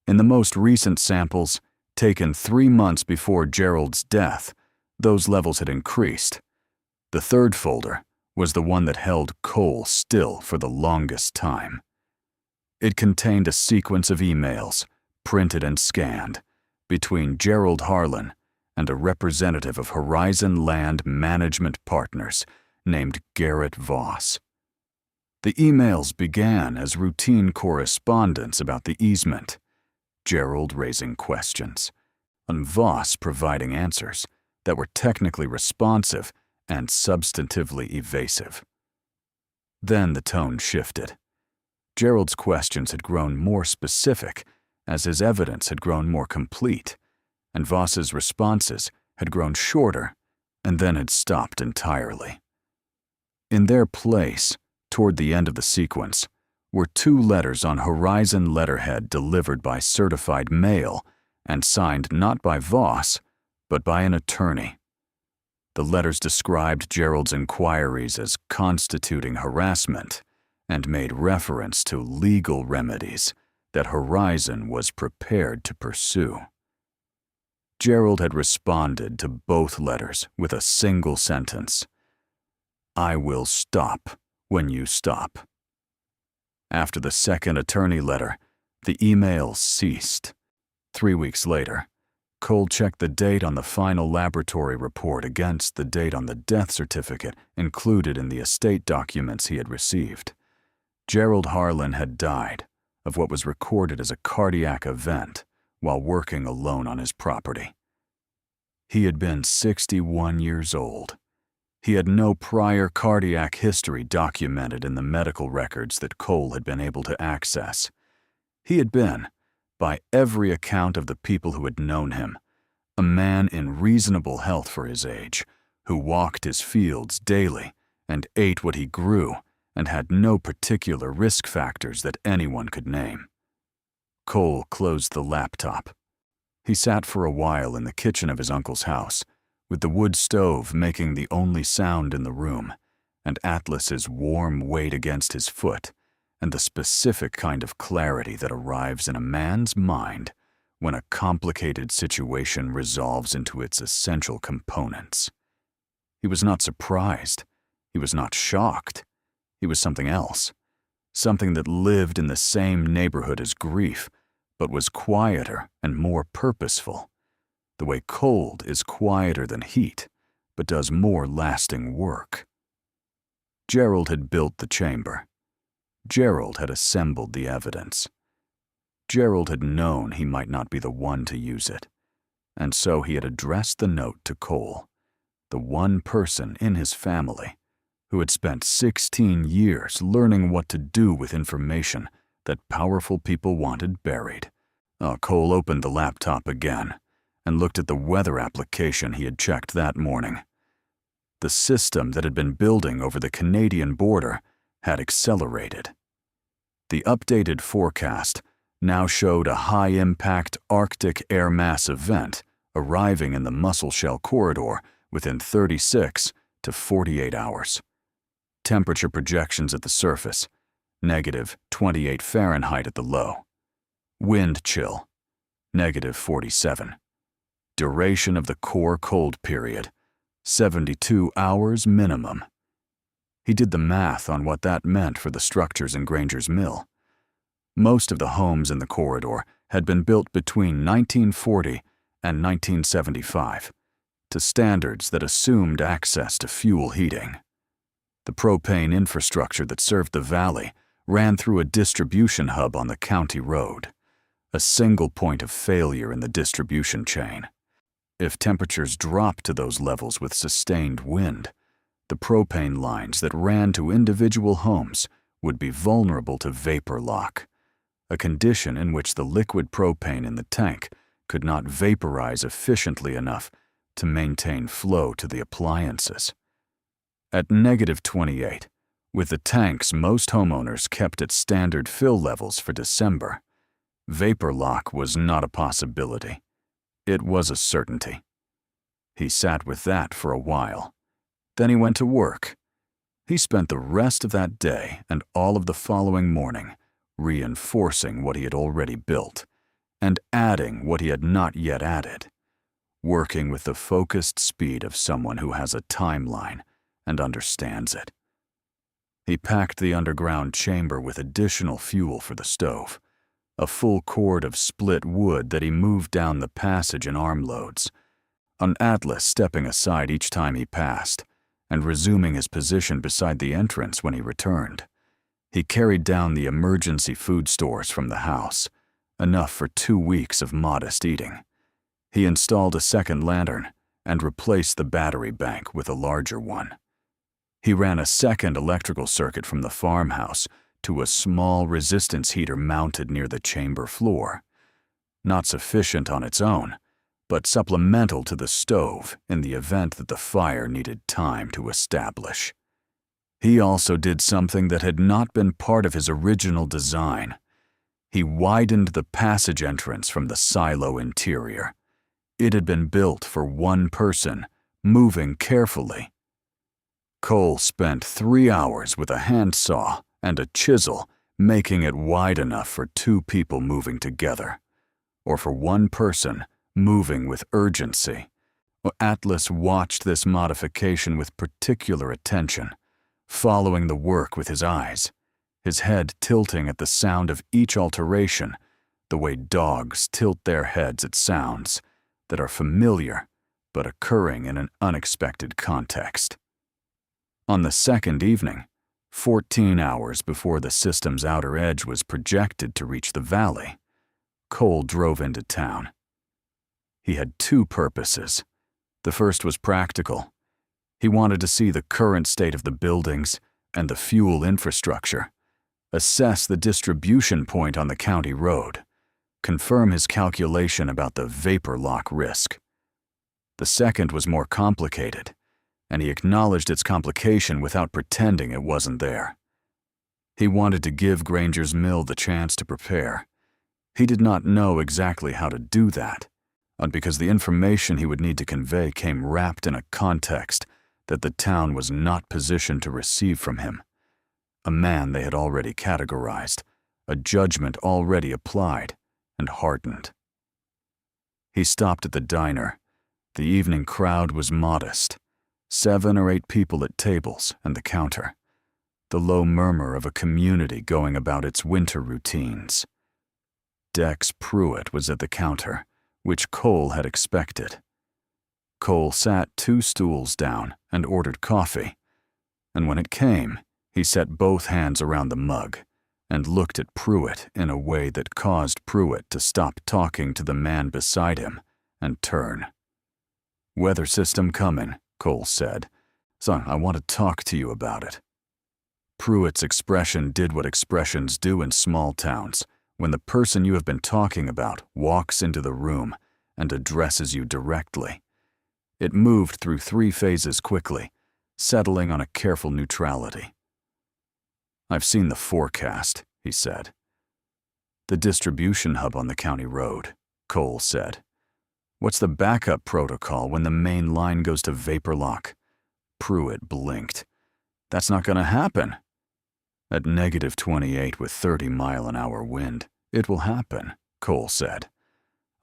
In the most recent samples, taken 3 months before Gerald's death, those levels had increased. The third folder was the one that held Cole still for the longest time. It contained a sequence of emails, printed and scanned, between Gerald Harlan and a representative of Horizon Land Management Partners named Garrett Voss. The emails began as routine correspondence about the easement, Gerald raising questions, and Voss providing answers that were technically responsive and substantively evasive. Then the tone shifted. Gerald's questions had grown more specific as his evidence had grown more complete, and Voss's responses had grown shorter and then had stopped entirely. In their place, toward the end of the sequence, were 2 letters on Horizon letterhead delivered by certified mail and signed not by Voss, but by an attorney. The letters described Gerald's inquiries as constituting harassment and made reference to legal remedies that Horizon was prepared to pursue. Gerald had responded to both letters with a single sentence: "I will stop when you stop." After the second attorney letter, the emails ceased. 3 weeks later, Cole checked the date on the final laboratory report against the date on the death certificate included in the estate documents he had received. Gerald Harlan had died of what was recorded as a cardiac event while working alone on his property. He had been 61 years old. He had no prior cardiac history documented in the medical records that Cole had been able to access. He had been, by every account of the people who had known him, a man in reasonable health for his age, who walked his fields daily and ate what he grew and had no particular risk factors that anyone could name. Cole closed the laptop. He sat for a while in the kitchen of his uncle's house, with the wood stove making the only sound in the room, and Atlas's warm weight against his foot, and the specific kind of clarity that arrives in a man's mind when a complicated situation resolves into its essential components. He was not surprised. He was not shocked. He was something else, something that lived in the same neighborhood as grief, but was quieter and more purposeful, the way cold is quieter than heat, but does more lasting work. Gerald had built the chamber. Gerald had assembled the evidence. Gerald had known he might not be the one to use it, and so he had addressed the note to Cole, the one person in his family who had spent 16 years learning what to do with information that powerful people wanted buried. Cole opened the laptop again and looked at the weather application he had checked that morning. The system that had been building over the Canadian border had accelerated. The updated forecast now showed a high-impact Arctic air mass event arriving in the Musselshell corridor within 36 to 48 hours. Temperature projections at the surface, -28 Fahrenheit at the low. Wind chill, -47. Duration of the core cold period, 72 hours minimum. He did the math on what that meant for the structures in Granger's mill. Most of the homes in the corridor had been built between 1940 and 1975, to standards that assumed access to fuel heating. The propane infrastructure that served the valley ran through a distribution hub on the county road, a single point of failure in the distribution chain. If temperatures dropped to those levels with sustained wind, the propane lines that ran to individual homes would be vulnerable to vapor lock, a condition in which the liquid propane in the tank could not vaporize efficiently enough to maintain flow to the appliances. At -28, with the tanks most homeowners kept at standard fill levels for December, vapor lock was not a possibility. It was a certainty. He sat with that for a while. Then he went to work. He spent the rest of that day and all of the following morning reinforcing what he had already built and adding what he had not yet added, working with the focused speed of someone who has a timeline and understands it. He packed the underground chamber with additional fuel for the stove, a full cord of split wood that he moved down the passage in armloads, on Atlas stepping aside each time he passed and resuming his position beside the entrance when he returned. He carried down the emergency food stores from the house, enough for 2 weeks of modest eating. He installed a second lantern and replaced the battery bank with a larger one. He ran a second electrical circuit from the farmhouse to a small resistance heater mounted near the chamber floor, not sufficient on its own, but supplemental to the stove in the event that the fire needed time to establish. He also did something that had not been part of his original design. He widened the passage entrance from the silo interior. It had been built for one person moving carefully. Cole spent 3 hours with a handsaw and a chisel, making it wide enough for 2 people moving together, or for 1 person moving with urgency. Atlas watched this modification with particular attention, following the work with his eyes, his head tilting at the sound of each alteration, the way dogs tilt their heads at sounds that are familiar but occurring in an unexpected context. On the second evening, 14 hours before the system's outer edge was projected to reach the valley, Cole drove into town. He had 2 purposes. The first was practical. He wanted to see the current state of the buildings and the fuel infrastructure, assess the distribution point on the county road, confirm his calculation about the vapor lock risk. The second was more complicated, and he acknowledged its complication without pretending it wasn't there. He wanted to give Granger's mill the chance to prepare. He did not know exactly how to do that, and because the information he would need to convey came wrapped in a context that the town was not positioned to receive from him. A man they had already categorized, a judgment already applied and hardened. He stopped at the diner. The evening crowd was modest, 7 or 8 people at tables and the counter, the low murmur of a community going about its winter routines. Dex Pruitt was at the counter, which Cole had expected. Cole sat 2 stools down and ordered coffee, and when it came, he set both hands around the mug and looked at Pruitt in a way that caused Pruitt to stop talking to the man beside him and turn. "Weather system coming," Cole said. "So I want to talk to you about it." Pruitt's expression did what expressions do in small towns when the person you have been talking about walks into the room and addresses you directly. It moved through 3 phases quickly, settling on a careful neutrality. "I've seen the forecast," he said. "The distribution hub on the county road," Cole said. "What's the backup protocol when the main line goes to vapor lock?" Pruitt blinked. "That's not going to happen." "At -28 with 30-mile-an-hour wind, it will happen," Cole said.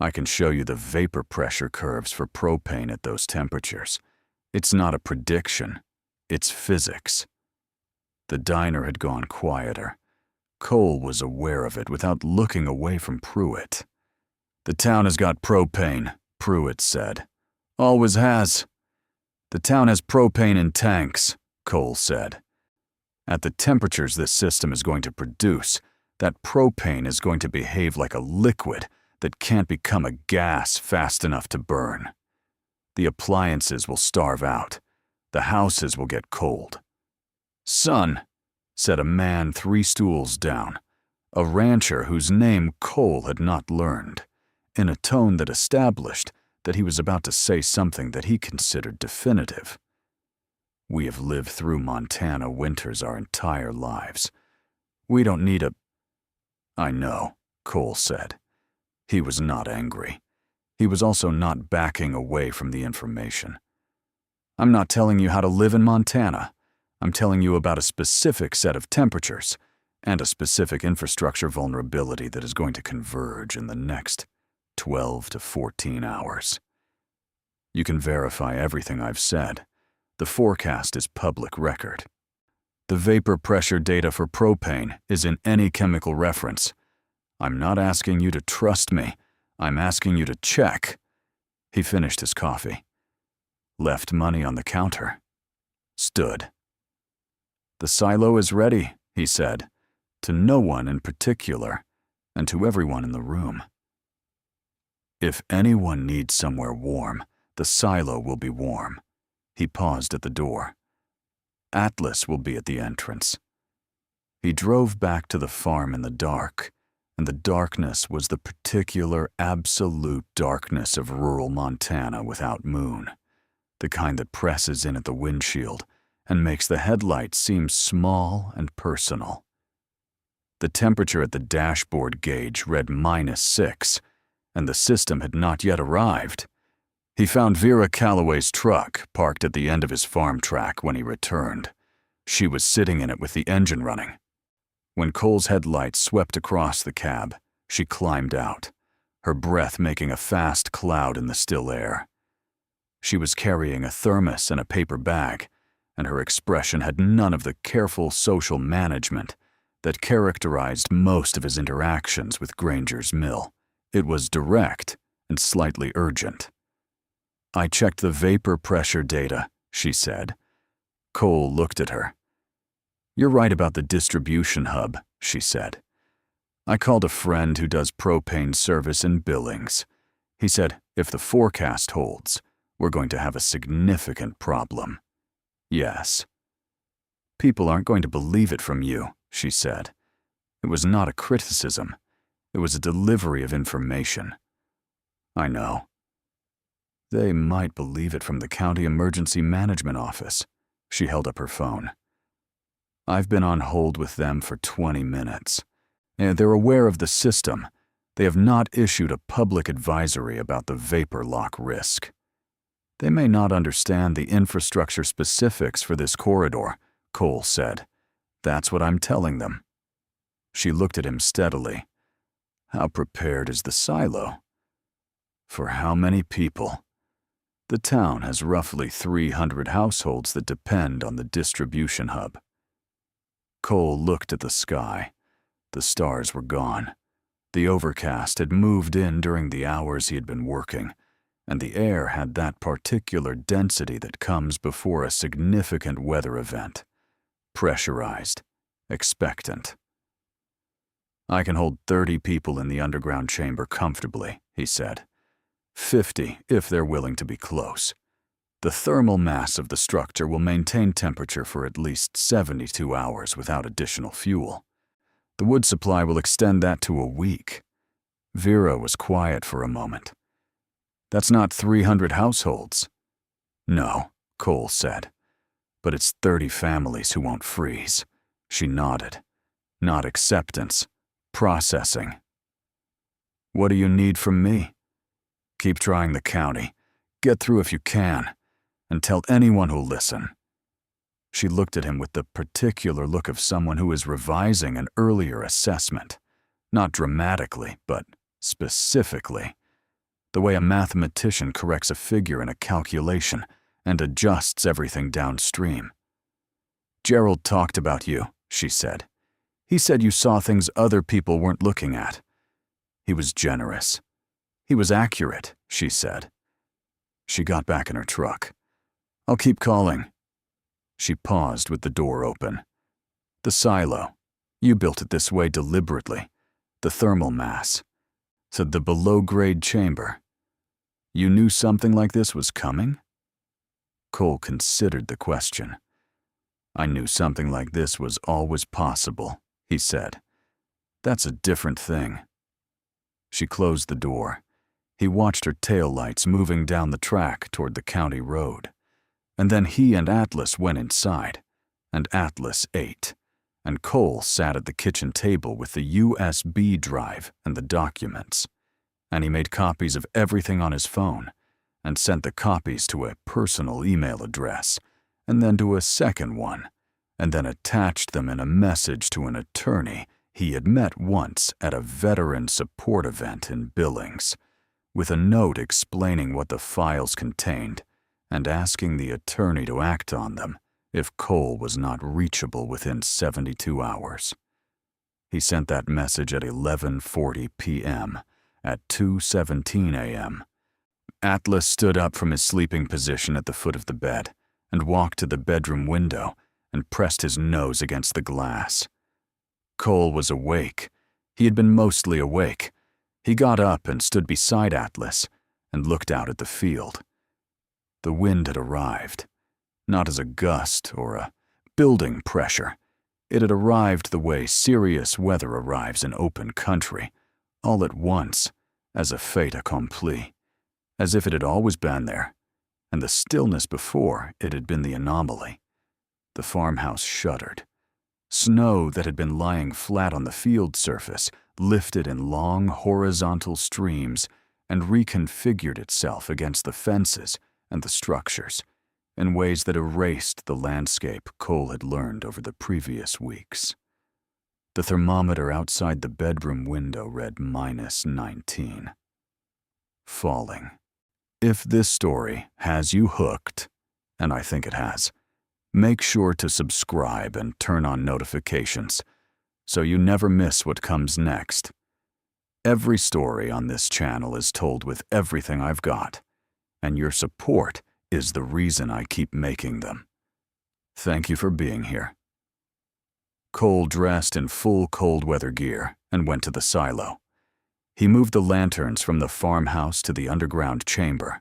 "I can show you the vapor pressure curves for propane at those temperatures. It's not a prediction, it's physics." The diner had gone quieter. Cole was aware of it without looking away from Pruitt. "The town has got propane," Pruitt said. "Always has." "The town has propane in tanks," Cole said. "At the temperatures this system is going to produce, that propane is going to behave like a liquid that can't become a gas fast enough to burn. The appliances will starve out. The houses will get cold." "Son," said a man 3 stools down, a rancher whose name Cole had not learned, in a tone that established that he was about to say something that he considered definitive. "We have lived through Montana winters our entire lives. We don't need a—" "I know," Cole said. He was not angry. He was also not backing away from the information. "I'm not telling you how to live in Montana. I'm telling you about a specific set of temperatures and a specific infrastructure vulnerability that is going to converge in the next 12 to 14 hours. You can verify everything I've said. The forecast is public record. The vapor pressure data for propane is in any chemical reference. I'm not asking you to trust me. I'm asking you to check." He finished his coffee, left money on the counter, stood. "The silo is ready," he said, to no one in particular, and to everyone in the room. "If anyone needs somewhere warm, the silo will be warm." He paused at the door. "Atlas will be at the entrance." He drove back to the farm in the dark, and the darkness was the particular absolute darkness of rural Montana without moon, the kind that presses in at the windshield and makes the headlights seem small and personal. The temperature at the dashboard gauge read -6, and the system had not yet arrived. He found Vera Calloway's truck parked at the end of his farm track when he returned. She was sitting in it with the engine running. When Cole's headlights swept across the cab, she climbed out, her breath making a fast cloud in the still air. She was carrying a thermos and a paper bag, and her expression had none of the careful social management that characterized most of his interactions with Granger's mill. It was direct and slightly urgent. "I checked the vapor pressure data," she said. Cole looked at her. "You're right about the distribution hub," she said. "I called a friend who does propane service in Billings. He said, if the forecast holds, we're going to have a significant problem." "Yes." "People aren't going to believe it from you," she said. It was not a criticism. It was a delivery of information. "I know." "They might believe it from the county emergency management office." She held up her phone. "I've been on hold with them for 20 minutes. They're aware of the system. They have not issued a public advisory about the vapor lock risk. They may not understand the infrastructure specifics for this corridor," Cole said. "That's what I'm telling them." She looked at him steadily. "How prepared is the silo?" "For how many people?" "The town has roughly 300 households that depend on the distribution hub." Cole looked at the sky. The stars were gone. The overcast had moved in during the hours he had been working, and the air had that particular density that comes before a significant weather event. Pressurized, expectant. "I can hold 30 people in the underground chamber comfortably," he said. 50 if they're willing to be close. The thermal mass of the structure will maintain temperature for at least 72 hours without additional fuel. The wood supply will extend that to a week. Vera was quiet for a moment. "That's not 300 households." "No," Cole said. "But it's 30 families who won't freeze." She nodded. "Not acceptance. Processing." "What do you need from me?" "Keep trying the county. Get through if you can. And tell anyone who'll listen." She looked at him with the particular look of someone who is revising an earlier assessment. Not dramatically, but specifically. The way a mathematician corrects a figure in a calculation and adjusts everything downstream. "Gerald talked about you," she said. "He said you saw things other people weren't looking at." "He was generous. He was accurate," she said. She got back in her truck. "I'll keep calling." She paused with the door open. "The silo. You built it this way deliberately. The thermal mass. So the below-grade chamber. You knew something like this was coming?" Cole considered the question. "I knew something like this was always possible," he said. "That's a different thing." She closed the door. He watched her taillights moving down the track toward the county road. And then he and Atlas went inside, and Atlas ate, and Cole sat at the kitchen table with the USB drive and the documents. And he made copies of everything on his phone, and sent the copies to a personal email address, and then to a second one, and then attached them in a message to an attorney he had met once at a veteran support event in Billings, with a note explaining what the files contained and asking the attorney to act on them if Cole was not reachable within 72 hours. He sent that message at 11:40 p.m. At 2:17 a.m., Atlas stood up from his sleeping position at the foot of the bed and walked to the bedroom window and pressed his nose against the glass. Cole was awake. He had been mostly awake. He got up and stood beside Atlas and looked out at the field. The wind had arrived, not as a gust or a building pressure. It had arrived the way serious weather arrives in open country, all at once, as a fait accompli, as if it had always been there, and the stillness before it had been the anomaly. The farmhouse shuddered. Snow that had been lying flat on the field surface lifted in long horizontal streams and reconfigured itself against the fences and the structures in ways that erased the landscape Cole had learned over the previous weeks. The thermometer outside the bedroom window read -19. Falling. If this story has you hooked, and I think it has, make sure to subscribe and turn on notifications so you never miss what comes next. Every story on this channel is told with everything I've got, and your support is the reason I keep making them. Thank you for being here. Cole dressed in full cold weather gear and went to the silo. He moved the lanterns from the farmhouse to the underground chamber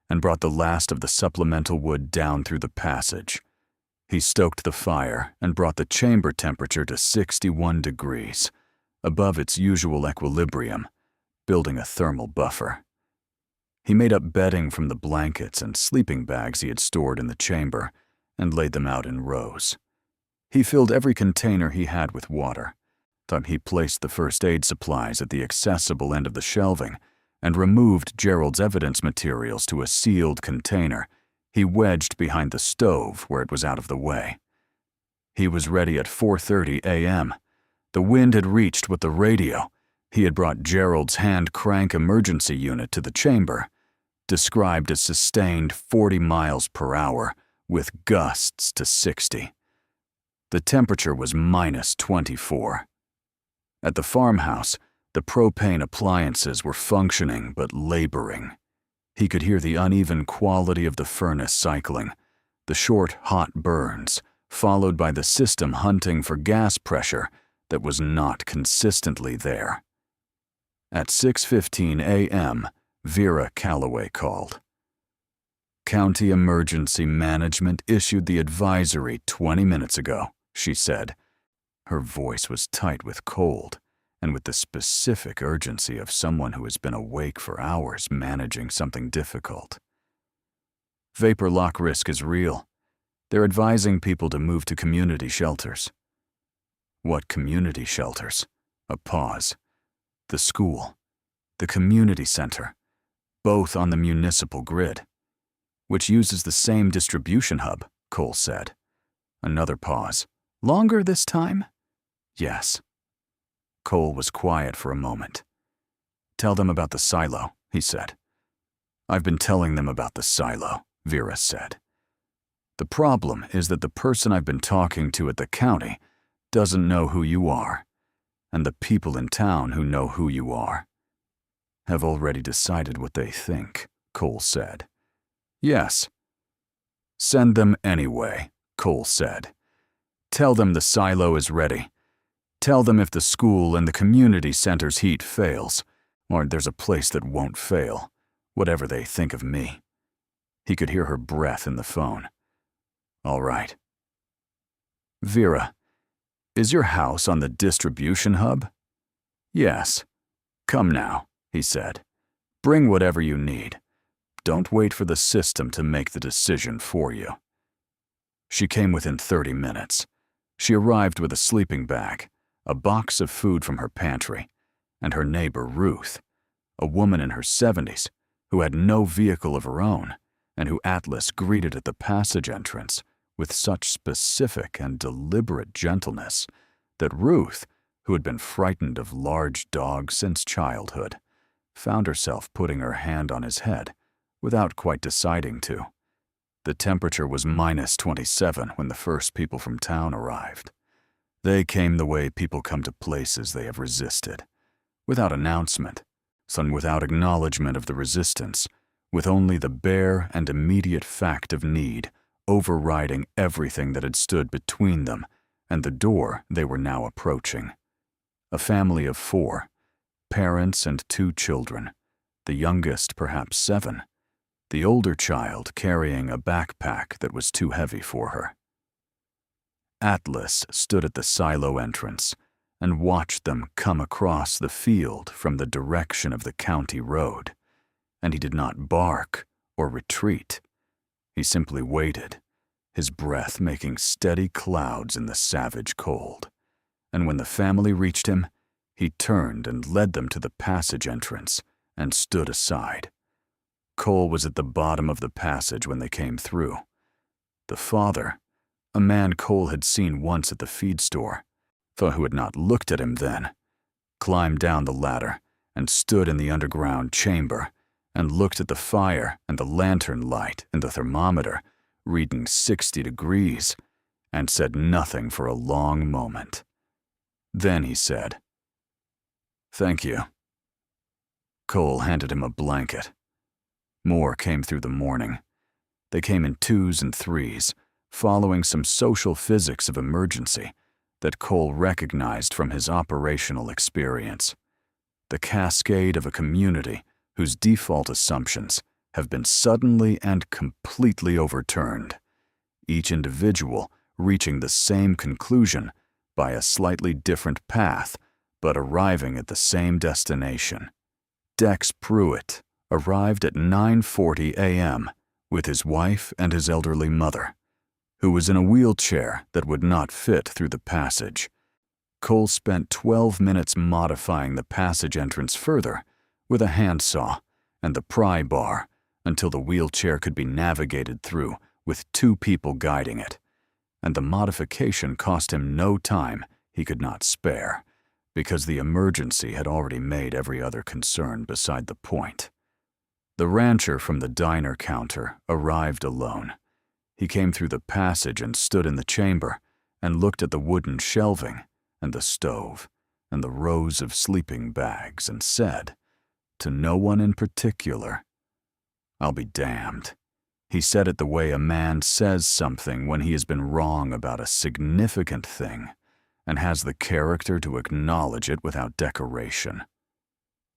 and brought the last of the supplemental wood down through the passage. He stoked the fire and brought the chamber temperature to 61 degrees, above its usual equilibrium, building a thermal buffer. He made up bedding from the blankets and sleeping bags he had stored in the chamber and laid them out in rows. He filled every container he had with water. Then he placed the first aid supplies at the accessible end of the shelving and removed Gerald's evidence materials to a sealed container he wedged behind the stove where it was out of the way. He was ready at 4:30 a.m. The wind had reached with the radio. He had brought Gerald's hand crank emergency unit to the chamber, described as sustained 40 miles per hour with gusts to 60. The temperature was -24. At the farmhouse, the propane appliances were functioning but laboring. He could hear the uneven quality of the furnace cycling, the short, hot burns, followed by the system hunting for gas pressure that was not consistently there. At 6:15 a.m., Vera Calloway called. County Emergency Management issued the advisory 20 minutes ago, she said. Her voice was tight with cold and with the specific urgency of someone who has been awake for hours managing something difficult. Vapor lock risk is real. They're advising people to move to community shelters. What community shelters? A pause. The school. The community center. Both on the municipal grid, which uses the same distribution hub, Cole said. Another pause. Longer this time? Yes. Cole was quiet for a moment. Tell them about the silo, he said. I've been telling them about the silo, Vera said. The problem is that the person I've been talking to at the county doesn't know who you are, and the people in town who know who you are have already decided what they think, Cole said. Yes. Send them anyway, Cole said. Tell them the silo is ready. Tell them if the school and the community center's heat fails, or there's a place that won't fail, whatever they think of me. He could hear her breath in the phone. All right. Vera, is your house on the distribution hub? Yes. Come now, he said. Bring whatever you need. Don't wait for the system to make the decision for you. She came within 30 minutes. She arrived with a sleeping bag, a box of food from her pantry, and her neighbor Ruth, a woman in her 70s who had no vehicle of her own and who Atlas greeted at the passage entrance with such specific and deliberate gentleness that Ruth, who had been frightened of large dogs since childhood, found herself putting her hand on his head without quite deciding to. The temperature was -27 when the first people from town arrived. They came the way people come to places they have resisted, without announcement, some without acknowledgement of the resistance, with only the bare and immediate fact of need overriding everything that had stood between them and the door they were now approaching. A family of 4, parents and 2 children, the youngest perhaps 7, the older child carrying a backpack that was too heavy for her. Atlas stood at the silo entrance and watched them come across the field from the direction of the county road, and he did not bark or retreat. He simply waited, his breath making steady clouds in the savage cold, and when the family reached him, he turned and led them to the passage entrance and stood aside. Cole was at the bottom of the passage when they came through. The father, a man Cole had seen once at the feed store, though who had not looked at him then, climbed down the ladder and stood in the underground chamber and looked at the fire and the lantern light and the thermometer reading 60 degrees and said nothing for a long moment. Then he said, "Thank you." Cole handed him a blanket. More came through the morning. They came in 2s and 3s, following some social physics of emergency that Cole recognized from his operational experience. The cascade of a community whose default assumptions have been suddenly and completely overturned, each individual reaching the same conclusion by a slightly different path, but arriving at the same destination. Dex Pruitt arrived at 9:40 a.m. with his wife and his elderly mother, who was in a wheelchair that would not fit through the passage. Cole spent 12 minutes modifying the passage entrance further with a handsaw and the pry bar until the wheelchair could be navigated through with 2 people guiding it, and the modification cost him no time he could not spare, because the emergency had already made every other concern beside the point. The rancher from the diner counter arrived alone. He came through the passage and stood in the chamber and looked at the wooden shelving and the stove and the rows of sleeping bags and said, to no one in particular, "I'll be damned." He said it the way a man says something when he has been wrong about a significant thing and has the character to acknowledge it without decoration.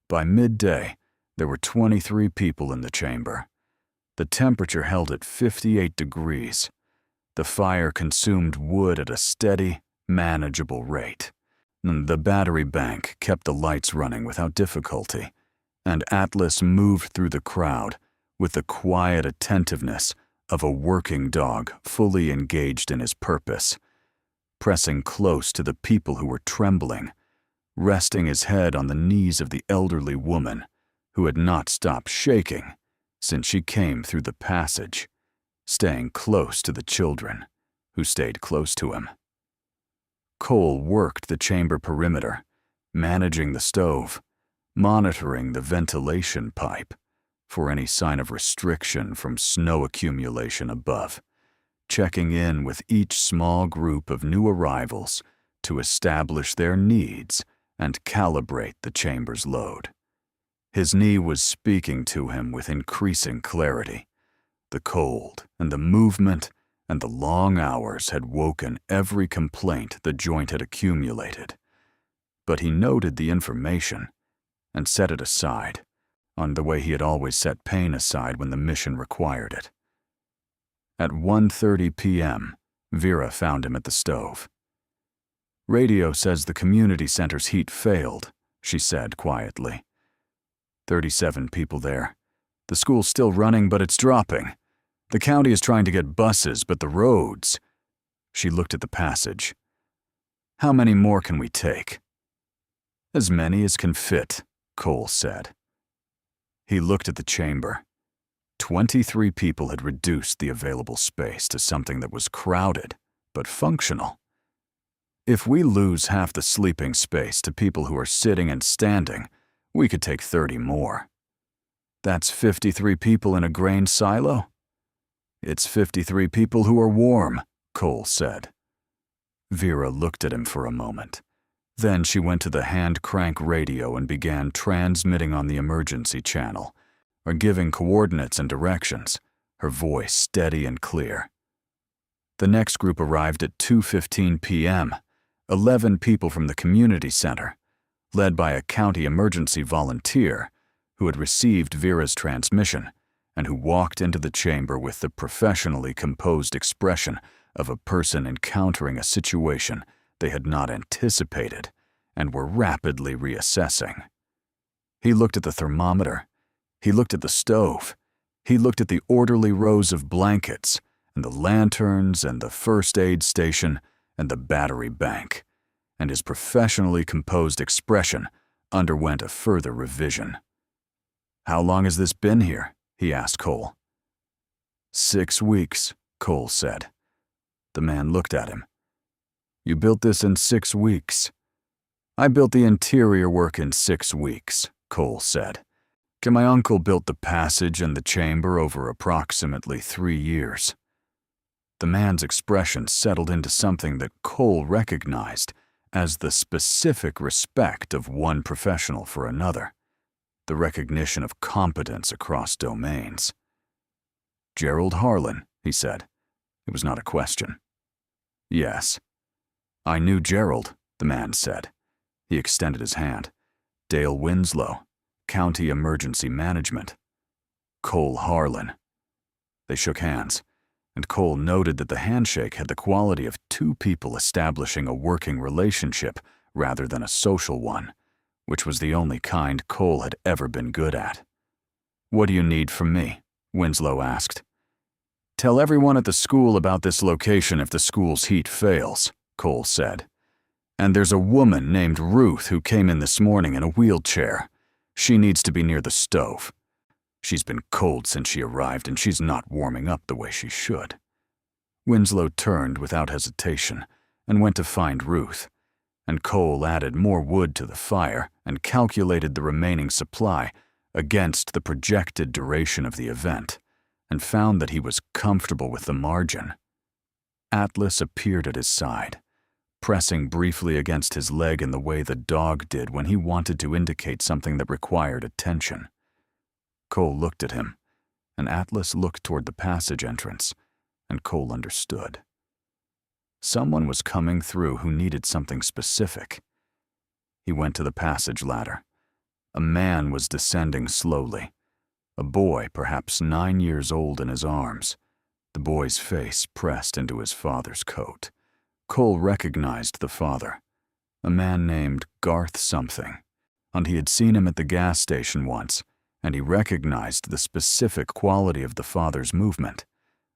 By midday, there were 23 people in the chamber. The temperature held at 58 degrees. The fire consumed wood at a steady, manageable rate. The battery bank kept the lights running without difficulty, and Atlas moved through the crowd with the quiet attentiveness of a working dog fully engaged in his purpose, pressing close to the people who were trembling, resting his head on the knees of the elderly woman who had not stopped shaking since she came through the passage, staying close to the children, who stayed close to him. Cole worked the chamber perimeter, managing the stove, monitoring the ventilation pipe for any sign of restriction from snow accumulation above, checking in with each small group of new arrivals to establish their needs and calibrate the chamber's load. His knee was speaking to him with increasing clarity. The cold and the movement and the long hours had woken every complaint the joint had accumulated. But he noted the information and set it aside, on the way he had always set pain aside when the mission required it. At 1:30 p.m., Vera found him at the stove. "Radio says the community center's heat failed," she said quietly. 37 people there. The school's still running, but it's dropping. The county is trying to get buses, but the roads..." She looked at the passage. "How many more can we take?" "As many as can fit," Cole said. He looked at the chamber. 23 people had reduced the available space to something that was crowded, but functional. If we lose half the sleeping space to people who are sitting and standing, we could take 30 more. That's 53 people in a grain silo? "It's 53 people who are warm," Cole said. Vera looked at him for a moment. Then she went to the hand-crank radio and began transmitting on the emergency channel, or giving coordinates and directions, her voice steady and clear. The next group arrived at 2:15 p.m., 11 people from the community center, led by a county emergency volunteer who had received Vera's transmission and who walked into the chamber with the professionally composed expression of a person encountering a situation they had not anticipated and were rapidly reassessing. He looked at the thermometer, he looked at the stove, he looked at the orderly rows of blankets and the lanterns and the first aid station and the battery bank, and his professionally composed expression underwent a further revision. How long has this been here? He asked Cole. 6 weeks, Cole said. The man looked at him. You built this in 6 weeks. I built the interior work in 6 weeks, Cole said. My uncle built the passage and the chamber over approximately 3 years. The man's expression settled into something that Cole recognized as the specific respect of one professional for another, the recognition of competence across domains. Gerald Harlan, he said. It was not a question. Yes. I knew Gerald, the man said. He extended his hand. Dale Winslow, County Emergency Management. Cole Harlan. They shook hands, and Cole noted that the handshake had the quality of two people establishing a working relationship rather than a social one, which was the only kind Cole had ever been good at. What do you need from me? Winslow asked. Tell everyone at the school about this location if the school's heat fails, Cole said. And there's a woman named Ruth who came in this morning in a wheelchair. She needs to be near the stove. She's been cold since she arrived, and she's not warming up the way she should. Winslow turned without hesitation and went to find Ruth, and Cole added more wood to the fire and calculated the remaining supply against the projected duration of the event, and found that he was comfortable with the margin. Atlas appeared at his side, pressing briefly against his leg in the way the dog did when he wanted to indicate something that required attention. Cole looked at him, and Atlas looked toward the passage entrance, and Cole understood. Someone was coming through who needed something specific. He went to the passage ladder. A man was descending slowly, a boy perhaps 9 years old in his arms, the boy's face pressed into his father's coat. Cole recognized the father, a man named Garth something, and he had seen him at the gas station once, and he recognized the specific quality of the father's movement,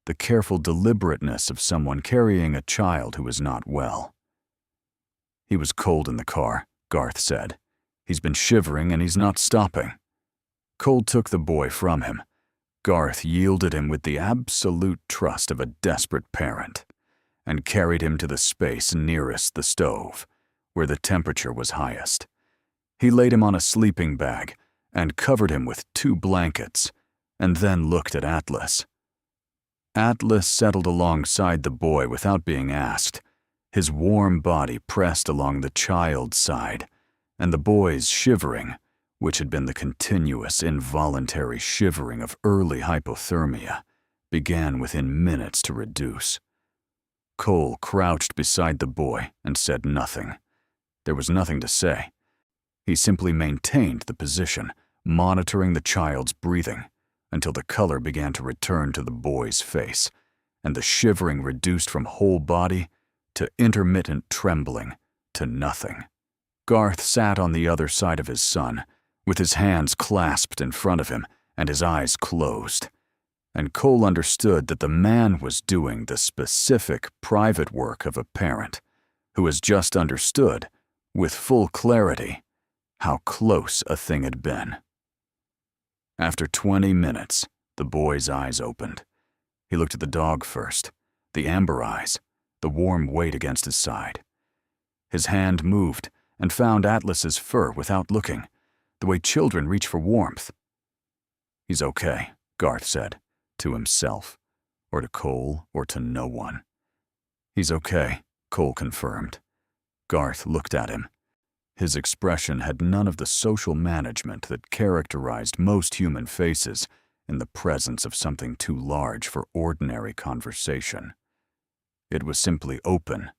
the careful deliberateness of someone carrying a child who is not well. He was cold in the car, Garth said. He's been shivering and he's not stopping. Cole took the boy from him. Garth yielded him with the absolute trust of a desperate parent, and carried him to the space nearest the stove, where the temperature was highest. He laid him on a sleeping bag and covered him with 2 blankets, and then looked at Atlas. Atlas settled alongside the boy without being asked, his warm body pressed along the child's side, and the boy's shivering, which had been the continuous, involuntary shivering of early hypothermia, began within minutes to reduce. Cole crouched beside the boy and said nothing. There was nothing to say. He simply maintained the position, monitoring the child's breathing, until the color began to return to the boy's face, and the shivering reduced from whole body to intermittent trembling to nothing. Garth sat on the other side of his son, with his hands clasped in front of him and his eyes closed. And Cole understood that the man was doing the specific private work of a parent who has just understood, with full clarity, how close a thing had been. After 20 minutes, the boy's eyes opened. He looked at the dog first, the amber eyes, the warm weight against his side. His hand moved and found Atlas's fur without looking, the way children reach for warmth. He's okay, Garth said, to himself, or to Cole, or to no one. He's okay, Cole confirmed. Garth looked at him. His expression had none of the social management that characterized most human faces in the presence of something too large for ordinary conversation. It was simply open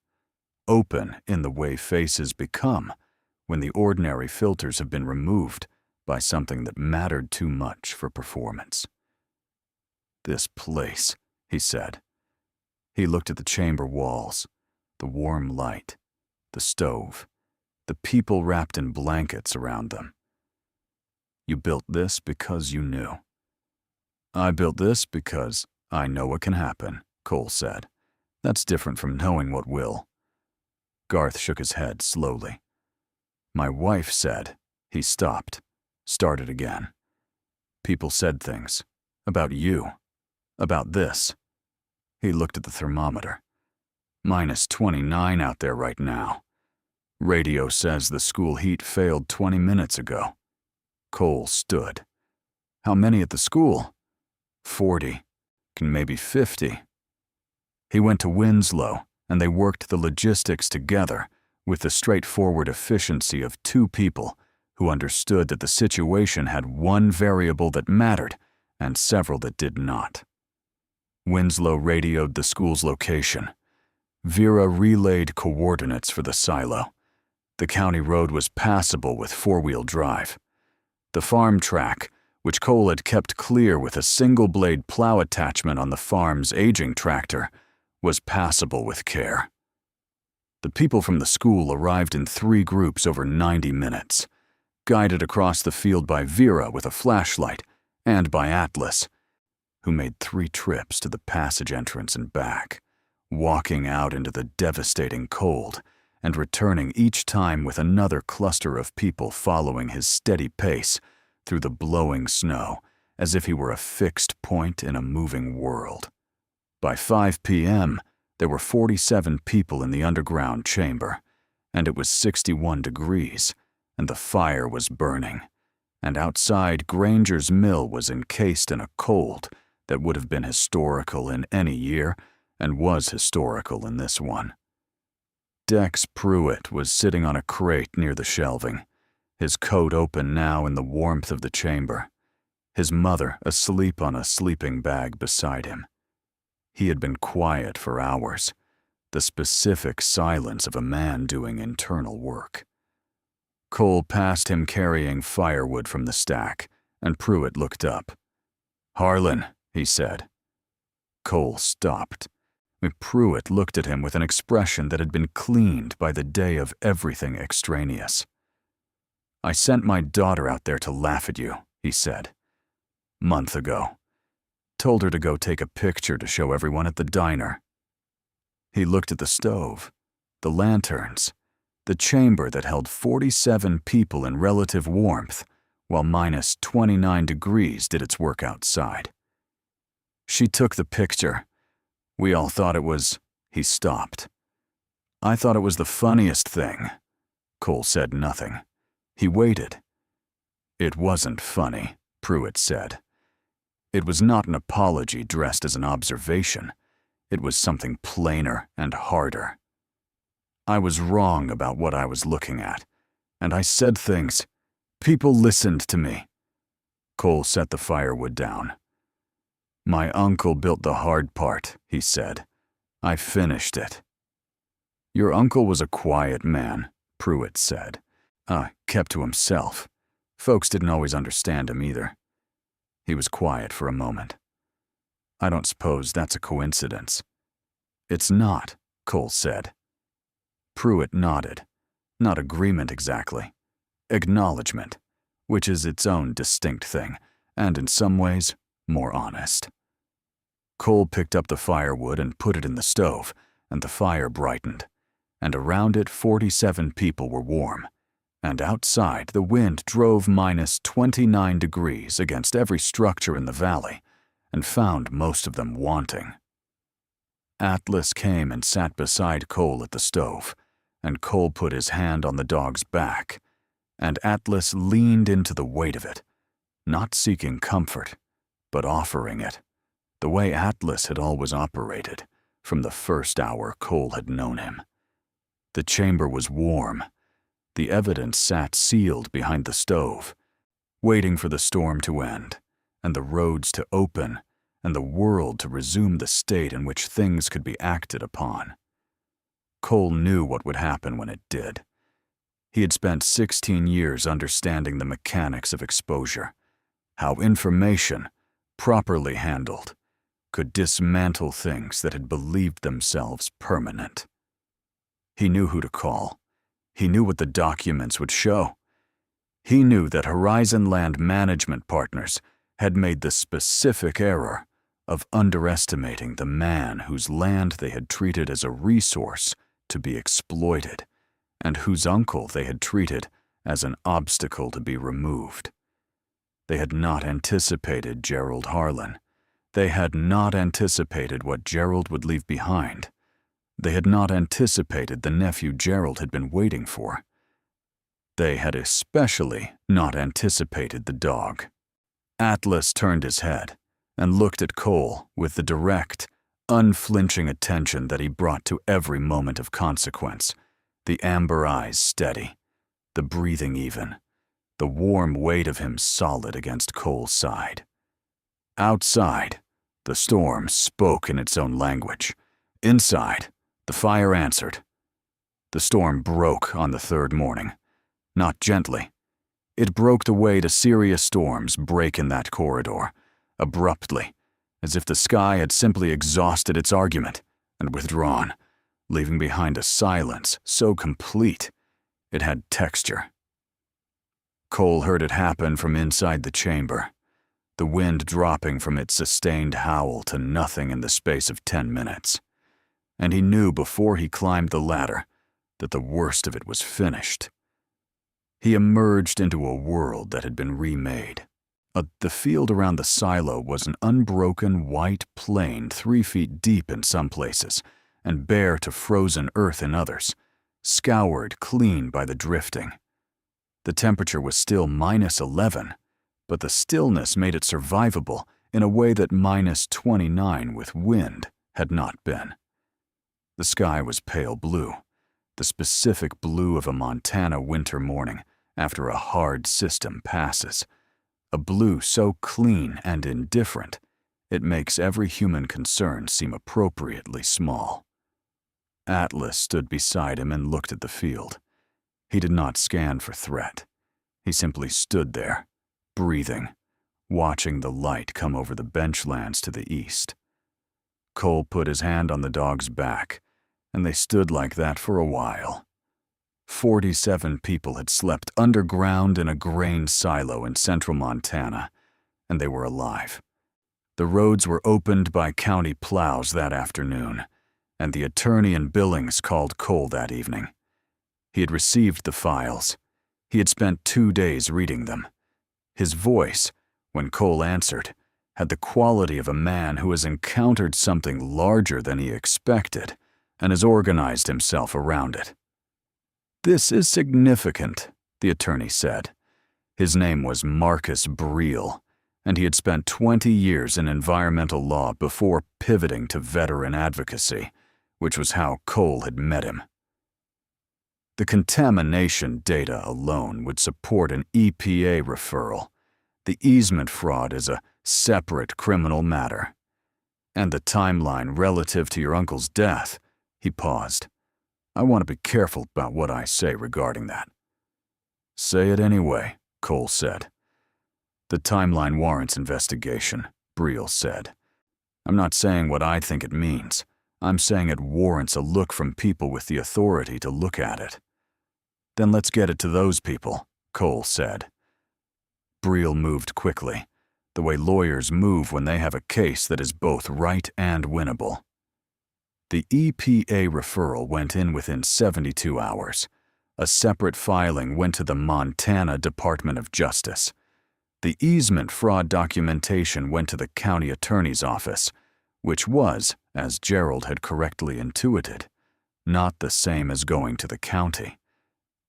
in the way faces become when the ordinary filters have been removed by something that mattered too much for performance. This place, he said. He looked at the chamber walls, the warm light, the stove, the people wrapped in blankets around them. You built this because you knew. I built this because I know what can happen, Cole said. That's different from knowing what will. Garth shook his head slowly. My wife said. He stopped, started again. People said things. About you. About this. He looked at the thermometer. -29 out there right now. Radio says the school heat failed 20 minutes ago. Cole stood. How many at the school? 40. Can maybe 50. He went to Winslow, and they worked the logistics together with the straightforward efficiency of two people who understood that the situation had one variable that mattered and several that did not. Winslow radioed the school's location. Vera relayed coordinates for the silo. The county road was passable with four-wheel drive. The farm track, which Cole had kept clear with a single-blade plow attachment on the farm's aging tractor, was passable with care. The people from the school arrived in 3 groups over 90 minutes, guided across the field by Vera with a flashlight and by Atlas, who made 3 trips to the passage entrance and back, walking out into the devastating cold and returning each time with another cluster of people following his steady pace through the blowing snow as if he were a fixed point in a moving world. By 5 p.m., there were 47 people in the underground chamber, and it was 61 degrees, and the fire was burning, and outside Granger's mill was encased in a cold that would have been historical in any year and was historical in this one. Dex Pruitt was sitting on a crate near the shelving, his coat open now in the warmth of the chamber, his mother asleep on a sleeping bag beside him. He had been quiet for hours, the specific silence of a man doing internal work. Cole passed him carrying firewood from the stack, and Pruitt looked up. "Harlan," he said. Cole stopped. Pruitt looked at him with an expression that had been cleaned by the day of everything extraneous. "I sent my daughter out there to laugh at you," he said. "Month ago. Told her to go take a picture to show everyone at the diner." He looked at the stove, the lanterns, the chamber that held 47 people in relative warmth, while -29 degrees did its work outside. "She took the picture. We all thought it was—" He stopped. "I thought it was the funniest thing." Cole said nothing. He waited. "It wasn't funny," Pruitt said. It was not an apology dressed as an observation. It was something plainer and harder. "I was wrong about what I was looking at, and I said things. People listened to me." Cole set the firewood down. "My uncle built the hard part," he said. "I finished it." "Your uncle was a quiet man," Pruitt said. Kept to himself. Folks didn't always understand him either." He was quiet for a moment. "I don't suppose that's a coincidence." "It's not," Cole said. Pruitt nodded. Not agreement exactly. Acknowledgement, which is its own distinct thing, and in some ways, more honest. Cole picked up the firewood and put it in the stove, and the fire brightened, and around it 47 people were warm, and outside the wind drove -29 degrees against every structure in the valley, and found most of them wanting. Atlas came and sat beside Cole at the stove, and Cole put his hand on the dog's back, and Atlas leaned into the weight of it, not seeking comfort, but offering it, the way Atlas had always operated, from the first hour Cole had known him. The chamber was warm. The evidence sat sealed behind the stove, waiting for the storm to end, and the roads to open, and the world to resume the state in which things could be acted upon. Cole knew what would happen when it did. He had spent 16 years understanding the mechanics of exposure, how information, properly handled, could dismantle things that had believed themselves permanent. He knew who to call. He knew what the documents would show. He knew that Horizon Land Management Partners had made the specific error of underestimating the man whose land they had treated as a resource to be exploited, and whose uncle they had treated as an obstacle to be removed. They had not anticipated Gerald Harlan. They had not anticipated what Gerald would leave behind. They had not anticipated the nephew Gerald had been waiting for. They had especially not anticipated the dog. Atlas turned his head and looked at Cole with the direct, unflinching attention that he brought to every moment of consequence, the amber eyes steady, the breathing even, the warm weight of him solid against Cole's side. Outside, the storm spoke in its own language. Inside, the fire answered. The storm broke on the third morning. Not gently. It broke the way to serious storms break in that corridor, abruptly, as if the sky had simply exhausted its argument and withdrawn, leaving behind a silence so complete it had texture. Cole heard it happen from inside the chamber, the wind dropping from its sustained howl to nothing in the space of 10 minutes. And he knew before he climbed the ladder that the worst of it was finished. He emerged into a world that had been remade. The field around the silo was an unbroken white plain 3 feet deep in some places and bare to frozen earth in others, scoured clean by the drifting. The temperature was still -11, but the stillness made it survivable in a way that -29 with wind had not been. The sky was pale blue, the specific blue of a Montana winter morning after a hard system passes, a blue so clean and indifferent it makes every human concern seem appropriately small. Atlas stood beside him and looked at the field. He did not scan for threat. He simply stood there, breathing, watching the light come over the benchlands to the east. Cole put his hand on the dog's back, and they stood like that for a while. 47 people had slept underground in a grain silo in central Montana, and they were alive. The roads were opened by county plows that afternoon, and the attorney in Billings called Cole that evening. He had received the files. He had spent 2 days reading them. His voice, when Cole answered, had the quality of a man who has encountered something larger than he expected and has organized himself around it. "This is significant," the attorney said. His name was Marcus Breel, and he had spent 20 years in environmental law before pivoting to veteran advocacy, which was how Cole had met him. The contamination data alone would support an EPA referral. The easement fraud is a separate criminal matter. And the timeline relative to your uncle's death, he paused. I want to be careful about what I say regarding that. Say it anyway, Cole said. The timeline warrants investigation, Breel said. I'm not saying what I think it means. I'm saying it warrants a look from people with the authority to look at it. Then let's get it to those people, Cole said. Breel moved quickly, the way lawyers move when they have a case that is both right and winnable. The EPA referral went in within 72 hours. A separate filing went to the Montana Department of Justice. The easement fraud documentation went to the county attorney's office, which was, as Gerald had correctly intuited, not the same as going to the county.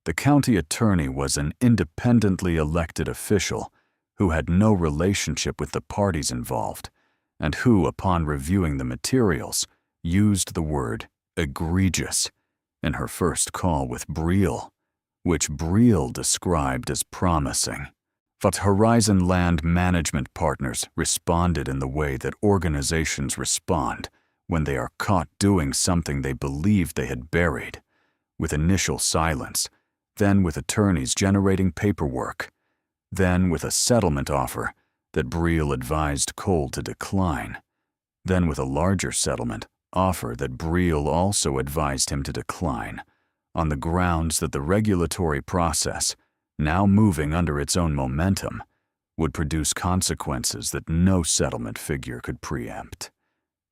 The county attorney was an independently elected official who had no relationship with the parties involved, and who, upon reviewing the materials, used the word egregious in her first call with Breel, which Breel described as promising. But Horizon Land Management Partners responded in the way that organizations respond when they are caught doing something they believed they had buried, with initial silence, then with attorneys generating paperwork, then with a settlement offer that Breel advised Cole to decline, then with a larger settlement offer that Breel also advised him to decline, on the grounds that the regulatory process, now moving under its own momentum, would produce consequences that no settlement figure could preempt.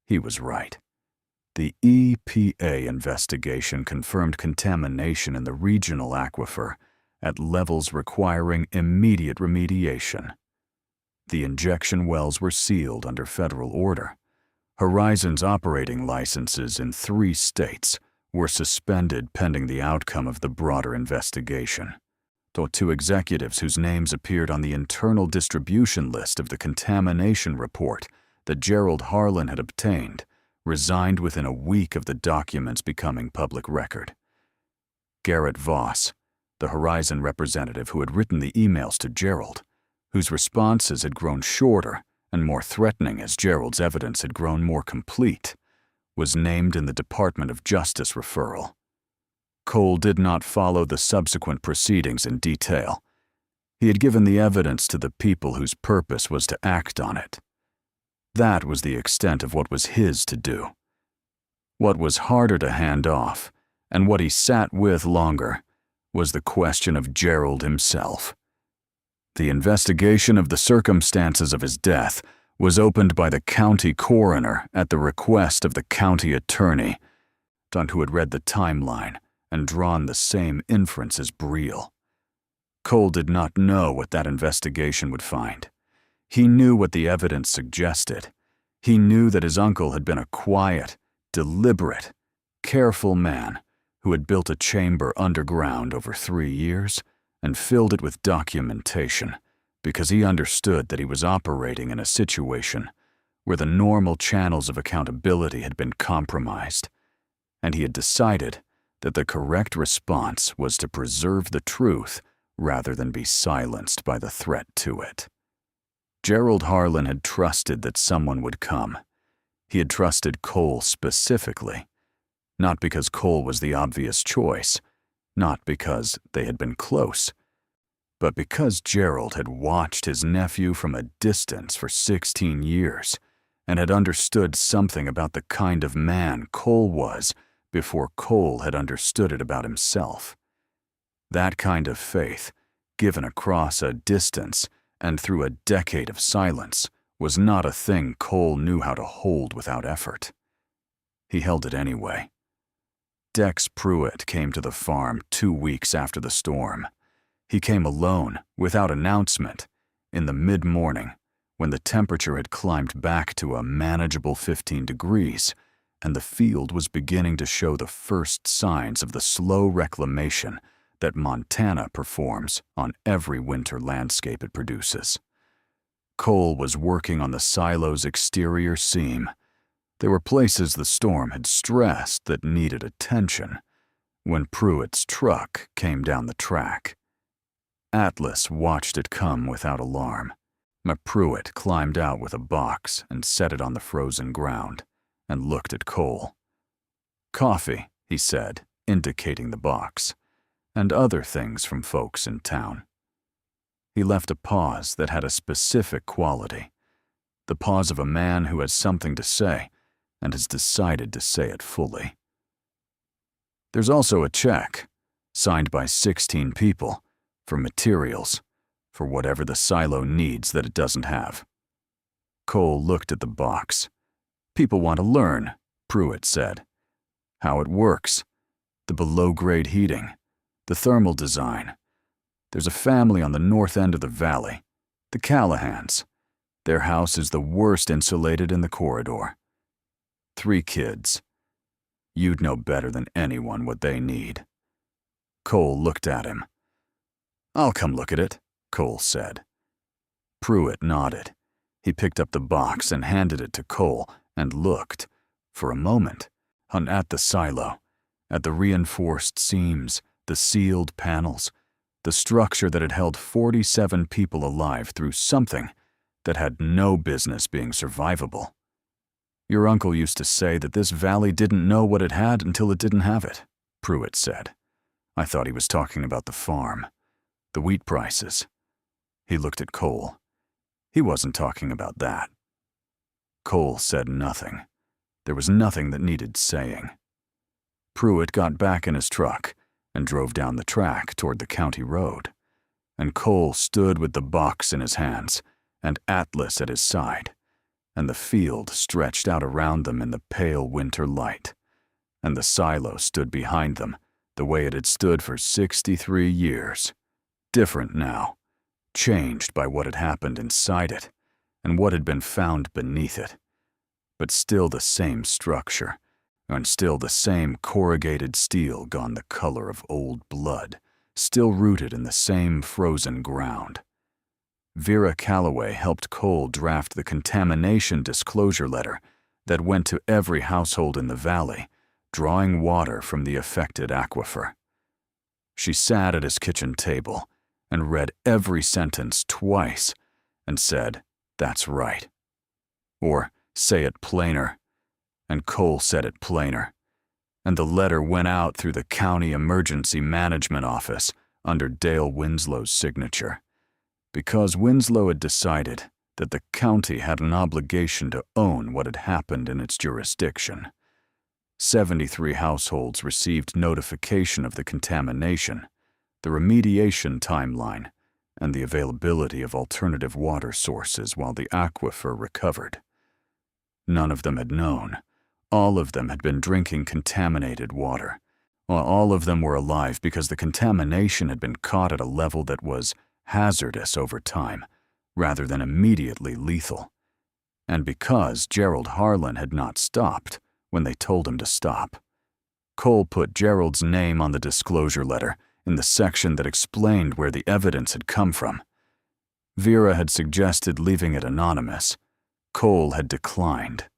He was right. The EPA investigation confirmed contamination in the regional aquifer at levels requiring immediate remediation. The injection wells were sealed under federal order. Horizon's operating licenses in 3 states were suspended pending the outcome of the broader investigation. Though 2 executives whose names appeared on the internal distribution list of the contamination report that Gerald Harlan had obtained resigned within a week of the documents becoming public record. Garrett Voss, the Horizon representative who had written the emails to Gerald, whose responses had grown shorter and more threatening as Gerald's evidence had grown more complete, was named in the Department of Justice referral. Cole did not follow the subsequent proceedings in detail. He had given the evidence to the people whose purpose was to act on it. That was the extent of what was his to do. What was harder to hand off, and what he sat with longer, was the question of Gerald himself. The investigation of the circumstances of his death was opened by the county coroner at the request of the county attorney, who had read the timeline and drawn the same inference as Briel. Cole did not know what that investigation would find. He knew what the evidence suggested. He knew that his uncle had been a quiet, deliberate, careful man who had built a chamber underground over 3 years and filled it with documentation because he understood that he was operating in a situation where the normal channels of accountability had been compromised, and he had decided that the correct response was to preserve the truth rather than be silenced by the threat to it. Gerald Harlan had trusted that someone would come. He had trusted Cole specifically, not because Cole was the obvious choice, not because they had been close, but because Gerald had watched his nephew from a distance for 16 years and had understood something about the kind of man Cole was before Cole had understood it about himself. That kind of faith, given across a distance and through a decade of silence, was not a thing Cole knew how to hold without effort. He held it anyway. Dex Pruitt came to the farm 2 weeks after the storm. He came alone, without announcement, in the mid-morning, when the temperature had climbed back to a manageable 15 degrees, and the field was beginning to show the first signs of the slow reclamation that Montana performs on every winter landscape it produces. Cole was working on the silo's exterior seam. There were places the storm had stressed that needed attention when Pruitt's truck came down the track. Atlas watched it come without alarm. Pruitt climbed out with a box and set it on the frozen ground and looked at Cole. "Coffee," he said, indicating the box, "and other things from folks in town." He left a pause that had a specific quality, the pause of a man who has something to say and has decided to say it fully. "There's also a check, signed by 16 people, for materials, for whatever the silo needs that it doesn't have." Cole looked at the box. "People want to learn," Pruitt said. "How it works, the below-grade heating, the thermal design. There's a family on the north end of the valley, the Callahans. Their house is the worst insulated in the corridor. 3 kids. You'd know better than anyone what they need." Cole looked at him. "I'll come look at it," Cole said. Pruitt nodded. He picked up the box and handed it to Cole and looked, for a moment, at the silo, at the reinforced seams, the sealed panels, the structure that had held 47 people alive through something that had no business being survivable. "Your uncle used to say that this valley didn't know what it had until it didn't have it," Pruitt said. "I thought he was talking about the farm, the wheat prices." He looked at Cole. He wasn't talking about that. Cole said nothing. There was nothing that needed saying. Pruitt got back in his truck and drove down the track toward the county road, and Cole stood with the box in his hands and Atlas at his side, and the field stretched out around them in the pale winter light, and the silo stood behind them the way it had stood for 63 years, different now, changed by what had happened inside it, and what had been found beneath it. But still the same structure, and still the same corrugated steel gone the color of old blood, still rooted in the same frozen ground. Vera Calloway helped Cole draft the contamination disclosure letter that went to every household in the valley, drawing water from the affected aquifer. She sat at his kitchen table and read every sentence twice and said, "That's right." Or, "Say it plainer." And Cole said it plainer. And the letter went out through the County Emergency Management Office under Dale Winslow's signature, because Winslow had decided that the county had an obligation to own what had happened in its jurisdiction. 73 households received notification of the contamination, the remediation timeline, and the availability of alternative water sources while the aquifer recovered. None of them had known. All of them had been drinking contaminated water. Well, all of them were alive because the contamination had been caught at a level that was hazardous over time, rather than immediately lethal. And because Gerald Harlan had not stopped when they told him to stop. Cole put Gerald's name on the disclosure letter in the section that explained where the evidence had come from. Vera had suggested leaving it anonymous. Cole had declined.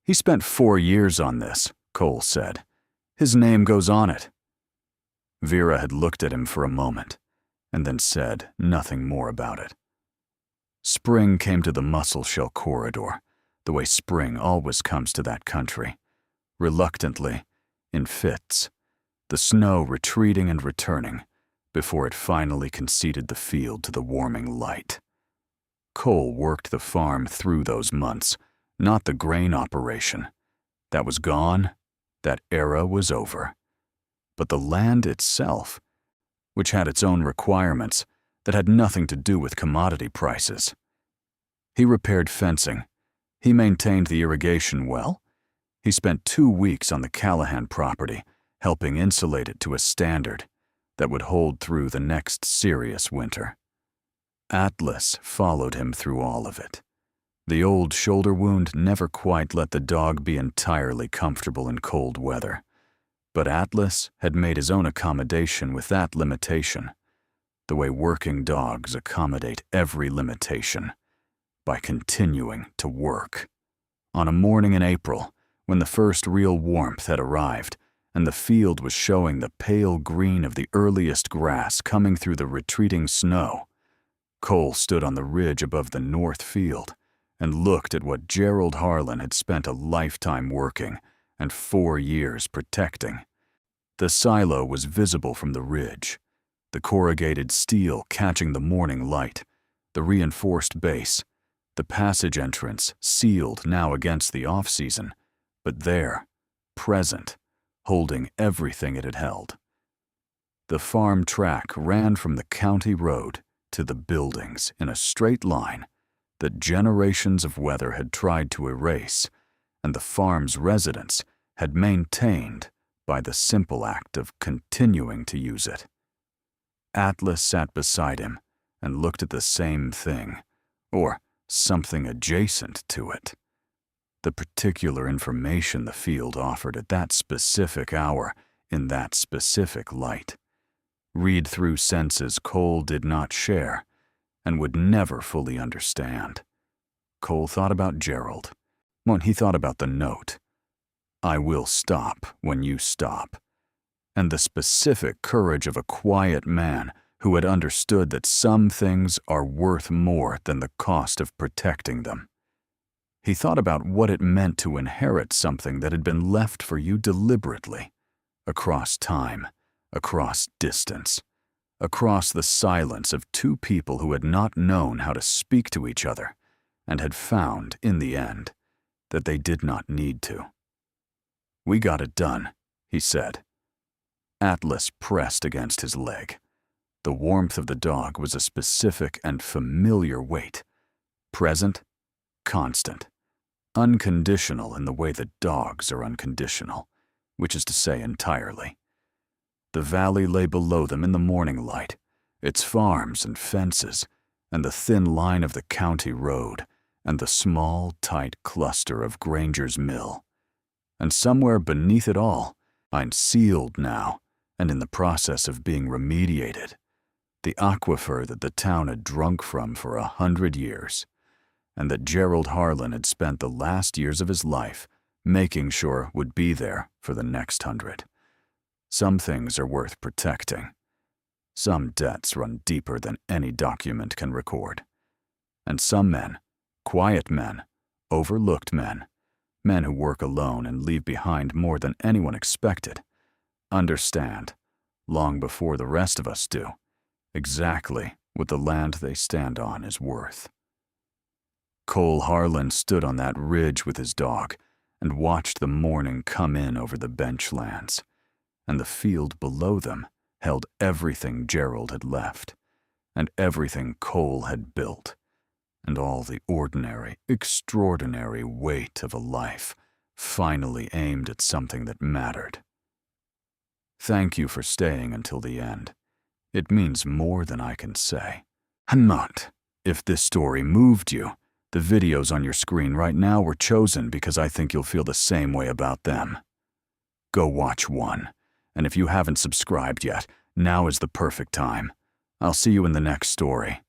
"He spent 4 years on this," Cole said. "His name goes on it." Vera had looked at him for a moment, and then said nothing more about it. Spring came to the Musselshell corridor, the way spring always comes to that country. Reluctantly, in fits, the snow retreating and returning, before it finally conceded the field to the warming light. Cole worked the farm through those months, not the grain operation. That was gone, that era was over. But the land itself, which had its own requirements that had nothing to do with commodity prices. He repaired fencing. He maintained the irrigation well. He spent 2 weeks on the Callahan property, helping insulate it to a standard that would hold through the next serious winter. Atlas followed him through all of it. The old shoulder wound never quite let the dog be entirely comfortable in cold weather, but Atlas had made his own accommodation with that limitation, the way working dogs accommodate every limitation, by continuing to work. On a morning in April, when the first real warmth had arrived, and the field was showing the pale green of the earliest grass coming through the retreating snow, Cole stood on the ridge above the north field and looked at what Gerald Harlan had spent a lifetime working and 4 years protecting. The silo was visible from the ridge, the corrugated steel catching the morning light, the reinforced base, the passage entrance sealed now against the off-season, but there, present, holding everything it had held. The farm track ran from the county road to the buildings in a straight line that generations of weather had tried to erase, and the farm's residents had maintained by the simple act of continuing to use it. Atlas sat beside him and looked at the same thing, or something adjacent to it. The particular information the field offered at that specific hour in that specific light. Read-through senses Cole did not share and would never fully understand. Cole thought about Gerald. When he thought about the note, "I will stop when you stop," and the specific courage of a quiet man who had understood that some things are worth more than the cost of protecting them. He thought about what it meant to inherit something that had been left for you deliberately, across time, across distance, across the silence of 2 people who had not known how to speak to each other and had found, in the end, that they did not need to. "We got it done," he said. Atlas pressed against his leg. The warmth of the dog was a specific and familiar weight, present, constant, unconditional in the way that dogs are unconditional, which is to say entirely. The valley lay below them in the morning light, its farms and fences, and the thin line of the county road and the small, tight cluster of Granger's mill. And somewhere beneath it all, I'm sealed now and in the process of being remediated. The aquifer that the town had drunk from for 100 years, and that Gerald Harlan had spent the last years of his life making sure would be there for the next 100. Some things are worth protecting. Some debts run deeper than any document can record. And some men, quiet men, overlooked men, men who work alone and leave behind more than anyone expected, understand, long before the rest of us do, exactly what the land they stand on is worth. Cole Harlan stood on that ridge with his dog and watched the morning come in over the benchlands, and the field below them held everything Gerald had left, and everything Cole had built, and all the ordinary, extraordinary weight of a life finally aimed at something that mattered. Thank you for staying until the end. It means more than I can say. And not, if this story moved you, the videos on your screen right now were chosen because I think you'll feel the same way about them. Go watch one, and if you haven't subscribed yet, now is the perfect time. I'll see you in the next story.